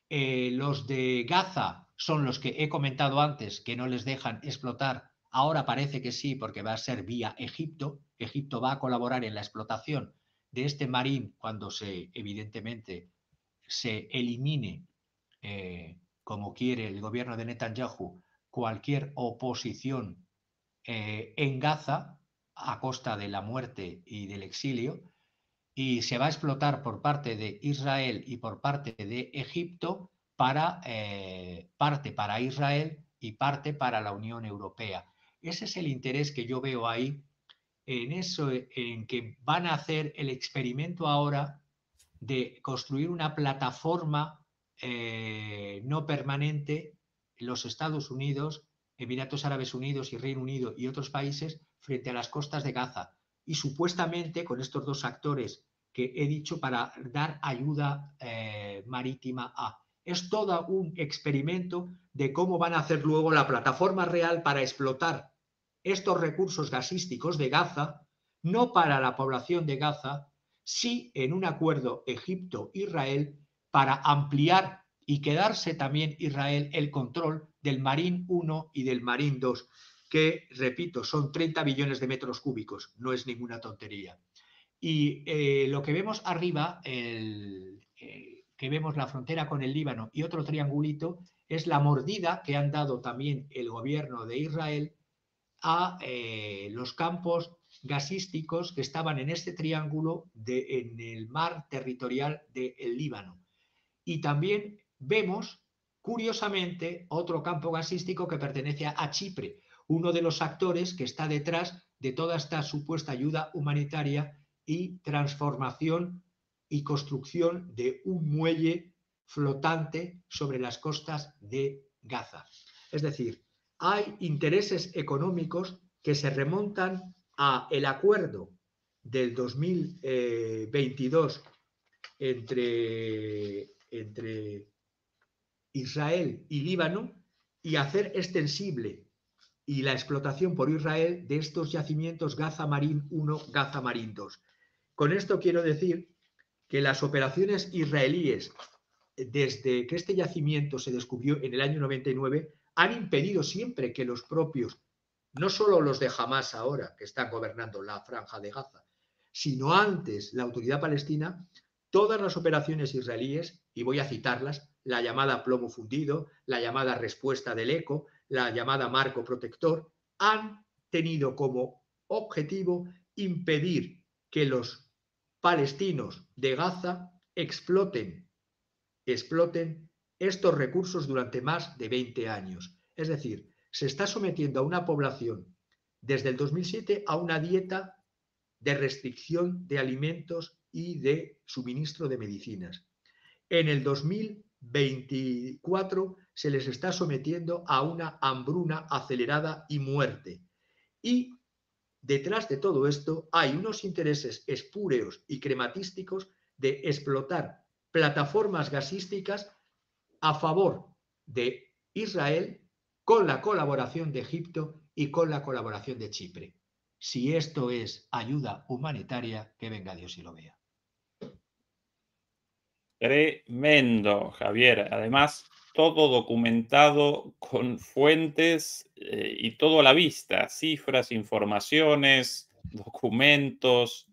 Los de Gaza son los que he comentado antes, que no les dejan explotar. Ahora parece que sí, porque va a ser vía Egipto. Egipto va a colaborar en la explotación de este marín cuando evidentemente se elimine, como quiere el gobierno de Netanyahu, cualquier oposición en Gaza a costa de la muerte y del exilio, y se va a explotar por parte de Israel y por parte de Egipto para parte para Israel y parte para la Unión Europea. Ese es el interés que yo veo ahí, en eso, en que van a hacer el experimento ahora de construir una plataforma no permanente, los Estados Unidos, Emiratos Árabes Unidos y Reino Unido y otros países frente a las costas de Gaza. Y supuestamente con estos dos actores que he dicho para dar ayuda marítima a. Es todo un experimento de cómo van a hacer luego la plataforma real para explotar estos recursos gasísticos de Gaza, no para la población de Gaza, sí en un acuerdo Egipto-Israel para ampliar y quedarse también Israel el control del Marín 1 y del Marín 2, que, repito, son 30 billones de metros cúbicos, no es ninguna tontería. Y lo que vemos arriba, que vemos la frontera con el Líbano y otro triangulito, es la mordida que han dado también el gobierno de Israel a los campos gasísticos que estaban en este triángulo en el mar territorial del Líbano. Y también vemos, curiosamente, otro campo gasístico que pertenece a Chipre, uno de los actores que está detrás de toda esta supuesta ayuda humanitaria y transformación y construcción de un muelle flotante sobre las costas de Gaza. Es decir, hay intereses económicos que se remontan a el acuerdo del 2022 entre Israel y Líbano, y hacer extensible y la explotación por Israel de estos yacimientos Gaza Marín 1, Gaza Marín 2. Con esto quiero decir que las operaciones israelíes desde que este yacimiento se descubrió en el año 99 han impedido siempre que los propios, no solo los de Hamas ahora, que están gobernando la franja de Gaza, sino antes la autoridad palestina, todas las operaciones israelíes, y voy a citarlas, la llamada plomo fundido, la llamada respuesta del ECO, la llamada marco protector, han tenido como objetivo impedir que los palestinos de Gaza exploten estos recursos durante más de 20 años. Es decir, se está sometiendo a una población desde el 2007 a una dieta de restricción de alimentos y de suministro de medicinas. En el 2024 se les está sometiendo a una hambruna acelerada y muerte. Y detrás de todo esto hay unos intereses espúreos y crematísticos de explotar plataformas gasísticas a favor de Israel con la colaboración de Egipto y con la colaboración de Chipre. Si esto es ayuda humanitaria, que venga Dios y lo vea. Tremendo, Javier. Además, todo documentado con fuentes y todo a la vista, cifras, informaciones, documentos.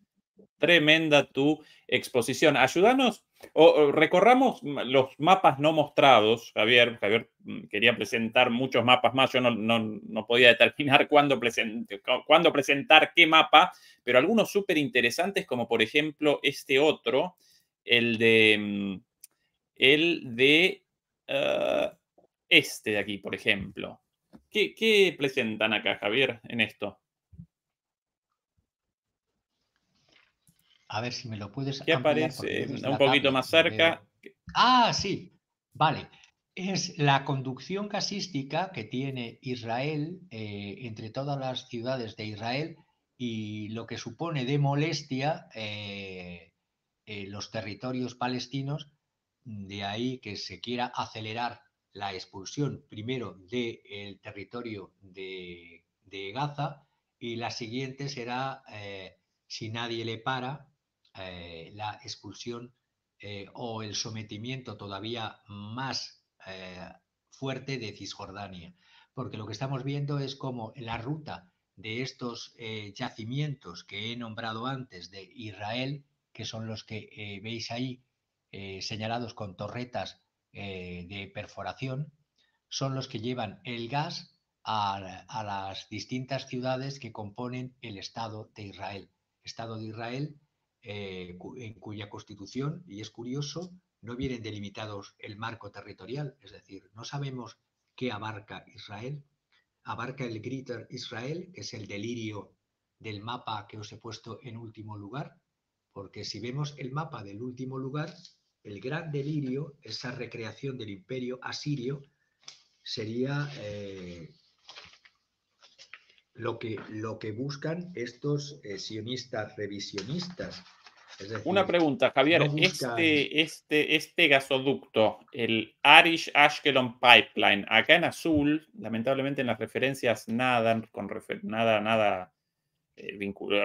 Tremenda tu exposición. Ayúdanos o recorramos los mapas no mostrados, Javier. Javier quería presentar muchos mapas más. Yo no podía determinar cuándo presentar qué mapa, pero algunos súper interesantes, como por ejemplo este otro, el de este de aquí, por ejemplo. ¿Qué presentan acá, Javier, en esto? A ver si me lo puedes ¿Qué ampliar, porque aparece yo desde un la poquito tablet más lo cerca? veo. Ah, sí, vale. Es la conducción gasística que tiene Israel entre todas las ciudades de Israel y lo que supone de molestia los territorios palestinos. De ahí que se quiera acelerar la expulsión primero del territorio de Gaza, y la siguiente será, si nadie le para, la expulsión o el sometimiento todavía más fuerte de Cisjordania. Porque lo que estamos viendo es cómo la ruta de estos yacimientos que he nombrado antes de Israel, que son los que veis ahí señalados con torretas de perforación, son los que llevan el gas a las distintas ciudades que componen el Estado de Israel. Estado de Israel en cuya constitución, y es curioso, no vienen delimitados el marco territorial, es decir, no sabemos qué abarca Israel. Abarca el Greater Israel, que es el delirio del mapa que os he puesto en último lugar, porque si vemos el mapa del último lugar, el gran delirio, esa recreación del imperio asirio, sería lo que buscan estos sionistas revisionistas. Es decir, una pregunta, Javier. no buscan... Este gasoducto, el Arish Ashkelon Pipeline, acá en azul, lamentablemente en las referencias nada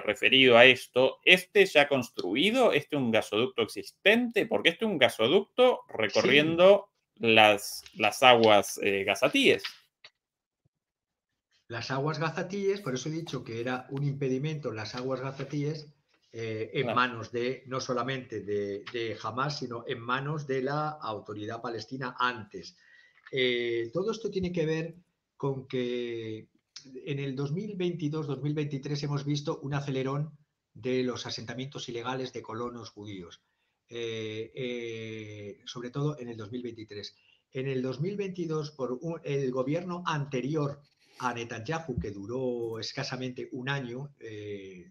referido a esto. ¿Este ya construido? ¿Este es un gasoducto existente? Porque este es un gasoducto recorriendo las aguas gazatíes. Las aguas gazatíes, por eso he dicho que era un impedimento las aguas gazatíes en manos de, no solamente de Hamas, sino en manos de la autoridad palestina antes. Todo esto tiene que ver con que en el 2022-2023 hemos visto un acelerón de los asentamientos ilegales de colonos judíos, sobre todo en el 2023. En el 2022, por el gobierno anterior a Netanyahu, que duró escasamente un año,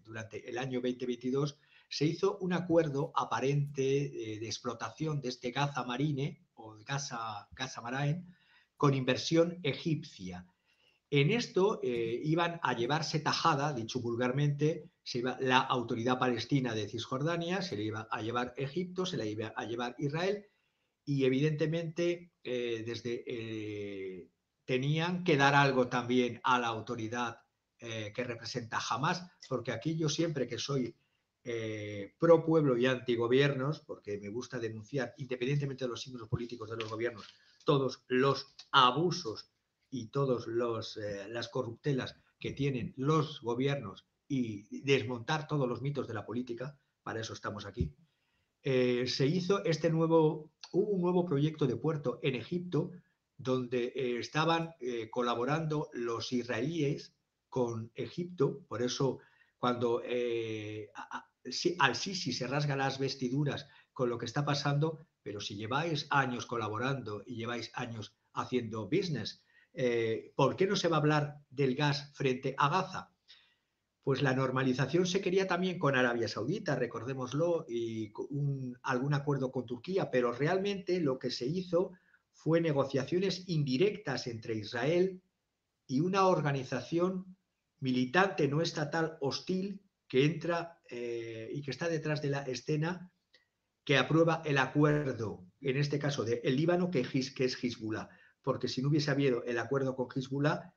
durante el año 2022, se hizo un acuerdo aparente de explotación de este Gaza Marine o Gaza Marine con inversión egipcia. En esto iban a llevarse tajada, dicho vulgarmente, la autoridad palestina de Cisjordania, se le iba a llevar Egipto, se la iba a llevar Israel, y evidentemente desde tenían que dar algo también a la autoridad que representa Hamás, porque aquí yo siempre que soy pro pueblo y antigobiernos, porque me gusta denunciar, independientemente de los signos políticos de los gobiernos, todos los abusos y todas las corruptelas que tienen los gobiernos y desmontar todos los mitos de la política, para eso estamos aquí. Se hizo hubo un nuevo proyecto de puerto en Egipto donde estaban colaborando los israelíes con Egipto, por eso cuando al-Sisi se rasga las vestiduras con lo que está pasando, pero si lleváis años colaborando y lleváis años haciendo business, ¿por qué no se va a hablar del gas frente a Gaza? Pues la normalización se quería también con Arabia Saudita, recordémoslo, y algún acuerdo con Turquía, pero realmente lo que se hizo fue negociaciones indirectas entre Israel y una organización militante no estatal hostil que entra y que está detrás de la escena, que aprueba el acuerdo, en este caso del Líbano, que es Hezbollah, porque si no hubiese habido el acuerdo con Hezbollah,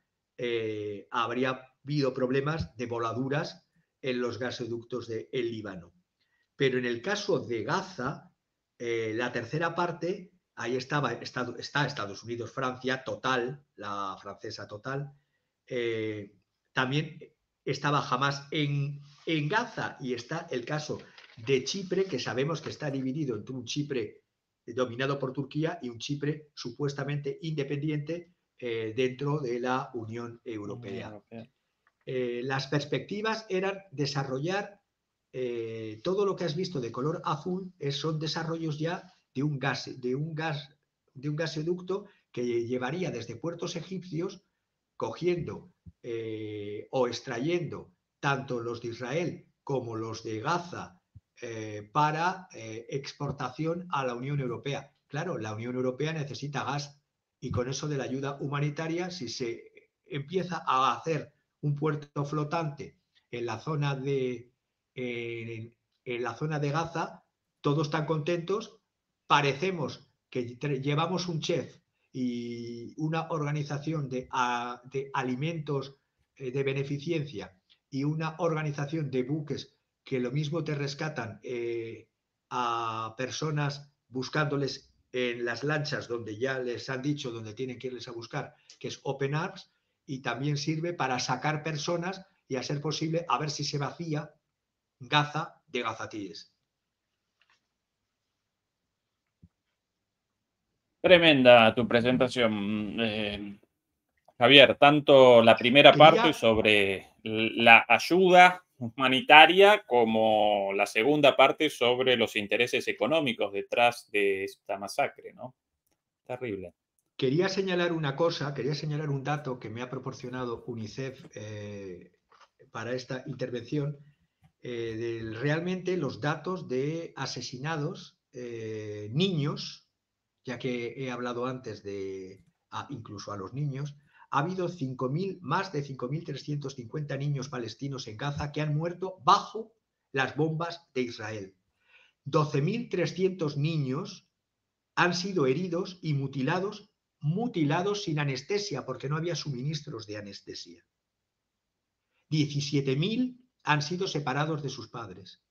habría habido problemas de voladuras en los gasoductos del Líbano. Pero en el caso de Gaza, la tercera parte, ahí está Estados Unidos, Francia, Total, la francesa Total, también estaba Hamás en Gaza, y está el caso de Chipre, que sabemos que está dividido entre un Chipre dominado por Turquía y un Chipre supuestamente independiente dentro de la Unión Europea. Las perspectivas eran desarrollar todo lo que has visto de color azul, son desarrollos ya de un gasoducto que llevaría desde puertos egipcios, cogiendo o extrayendo tanto los de Israel como los de Gaza para exportación a la Unión Europea. Claro, la Unión Europea necesita gas, y con eso de la ayuda humanitaria, si se empieza a hacer un puerto flotante en la zona de Gaza, todos están contentos, parecemos que llevamos un chef y una organización de alimentos de beneficencia y una organización de buques que lo mismo te rescatan a personas buscándoles en las lanchas donde ya les han dicho dónde tienen que irles a buscar, que es Open Arms, y también sirve para sacar personas y, a ser posible, a ver si se vacía Gaza de gazatíes. Tremenda tu presentación, Javier. Tanto la primera parte sobre la ayuda humanitaria como la segunda parte sobre los intereses económicos detrás de esta masacre, ¿no? Terrible. Quería señalar un dato que me ha proporcionado UNICEF para esta intervención, realmente los datos de asesinados niños, ya que he hablado antes de incluso a los niños. Ha habido más de 5.350 niños palestinos en Gaza que han muerto bajo las bombas de Israel. 12.300 niños han sido heridos y mutilados sin anestesia, porque no había suministros de anestesia. 17.000 han sido separados de sus padres.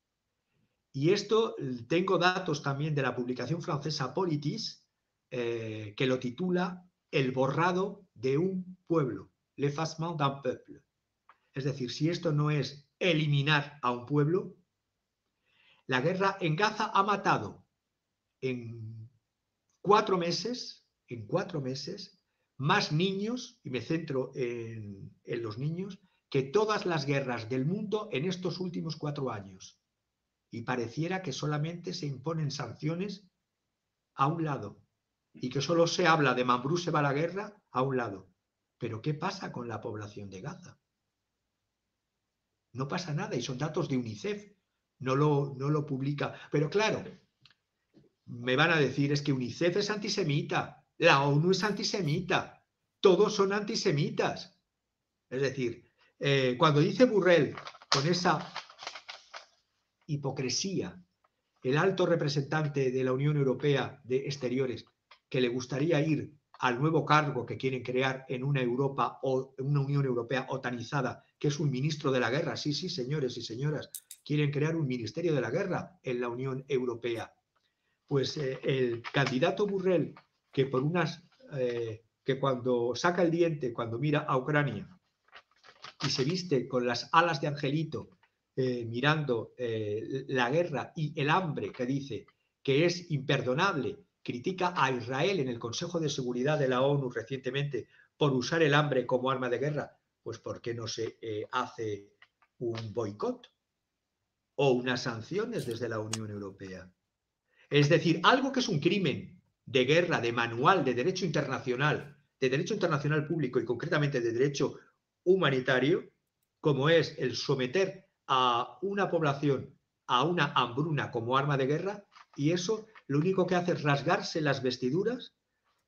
Y esto, tengo datos también de la publicación francesa Politis, que lo titula El borrado de un pueblo, l'effacement d'un peuple. Es decir, si esto no es eliminar a un pueblo, la guerra en Gaza ha matado en 4 meses, más niños, y me centro en los niños, que todas las guerras del mundo en estos últimos 4 años. Y pareciera que solamente se imponen sanciones a un lado y que solo se habla de Mambrú se va a la guerra a un lado. Pero ¿qué pasa con la población de Gaza? No pasa nada, y son datos de UNICEF, no lo publica. Pero claro, me van a decir, es que UNICEF es antisemita, la ONU es antisemita, todos son antisemitas. Es decir, cuando dice Borrell, con esa hipocresía, el alto representante de la Unión Europea de Exteriores, que le gustaría ir al nuevo cargo que quieren crear en una Europa o en una Unión Europea otanizada, que es un ministro de la guerra. Sí, sí, señores y señoras, quieren crear un ministerio de la guerra en la Unión Europea. Pues el candidato Borrell, que por unas que cuando saca el diente, cuando mira a Ucrania y se viste con las alas de angelito, mirando la guerra y el hambre, que dice que es imperdonable, critica a Israel en el Consejo de Seguridad de la ONU recientemente por usar el hambre como arma de guerra, pues ¿por qué no se hace un boicot o unas sanciones desde la Unión Europea? Es decir, algo que es un crimen de guerra, de manual, de derecho internacional público y concretamente de derecho humanitario, como es el someter a una población a una hambruna como arma de guerra, y eso lo único que hace es rasgarse las vestiduras,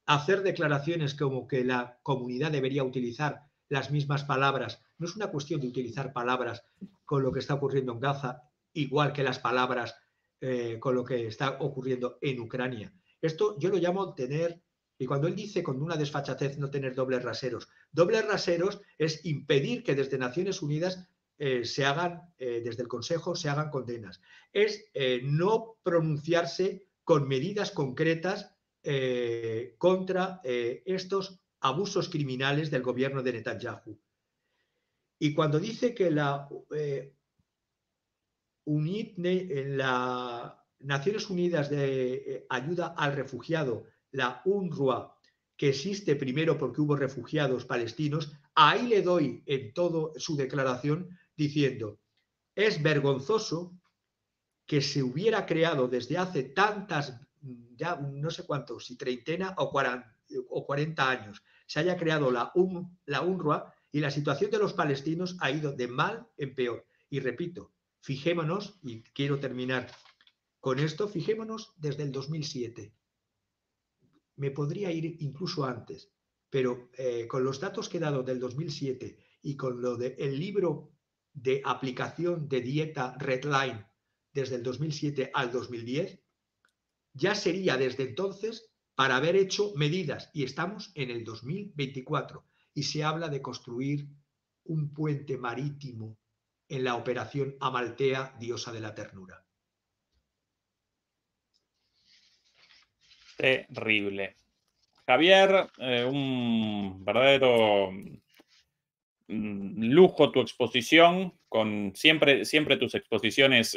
hacer declaraciones como que la comunidad debería utilizar las mismas palabras. No es una cuestión de utilizar palabras con lo que está ocurriendo en Gaza, igual que las palabras con lo que está ocurriendo en Ucrania. Esto yo lo llamo tener, y cuando él dice con una desfachatez no tener dobles raseros es impedir que desde Naciones Unidas se hagan, desde el Consejo, se hagan condenas. Es no pronunciarse con medidas concretas contra estos abusos criminales del gobierno de Netanyahu. Y cuando dice que la Naciones Unidas de Ayuda al Refugiado, la UNRWA, que existe primero porque hubo refugiados palestinos, ahí le doy en toda su declaración diciendo, es vergonzoso que se hubiera creado desde hace tantas, ya no sé cuántos, si treintena o 40 años, se haya creado la UNRWA y la situación de los palestinos ha ido de mal en peor. Y repito, fijémonos, y quiero terminar con esto, fijémonos desde el 2007. Me podría ir incluso antes, pero con los datos que he dado del 2007 y con lo del libro de aplicación de dieta Redline desde el 2007 al 2010, ya sería desde entonces para haber hecho medidas, y estamos en el 2024 y se habla de construir un puente marítimo en la operación Amaltea, diosa de la ternura. Terrible. Javier, un verdadero lujo tu exposición, con siempre tus exposiciones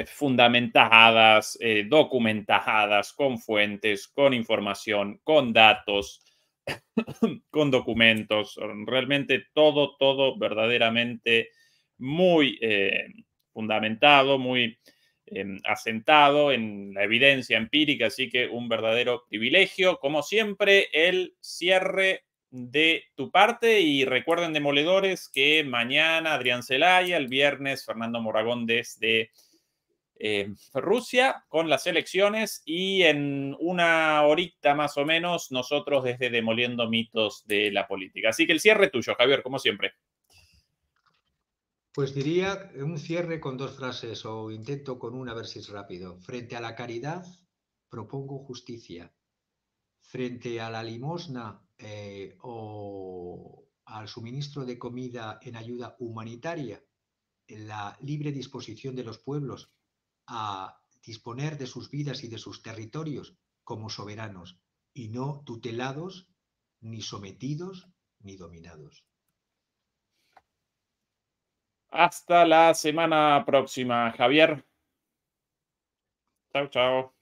fundamentadas, documentadas, con fuentes, con información, con datos, con documentos, realmente todo verdaderamente muy fundamentado, muy asentado en la evidencia empírica, así que un verdadero privilegio. Como siempre, el cierre de tu parte, y recuerden, demoledores, que mañana Adrián Celaya, el viernes Fernando Moragón desde Rusia con las elecciones, y en una horita más o menos nosotros desde Demoliendo Mitos de la Política. Así que el cierre tuyo, Javier, como siempre. Pues diría un cierre con dos frases, o intento con una, a ver si es rápido. Frente a la caridad, propongo justicia. Frente a la limosna o al suministro de comida en ayuda humanitaria, en la libre disposición de los pueblos a disponer de sus vidas y de sus territorios como soberanos, y no tutelados, ni sometidos, ni dominados. Hasta la semana próxima, Javier. Chao, chao.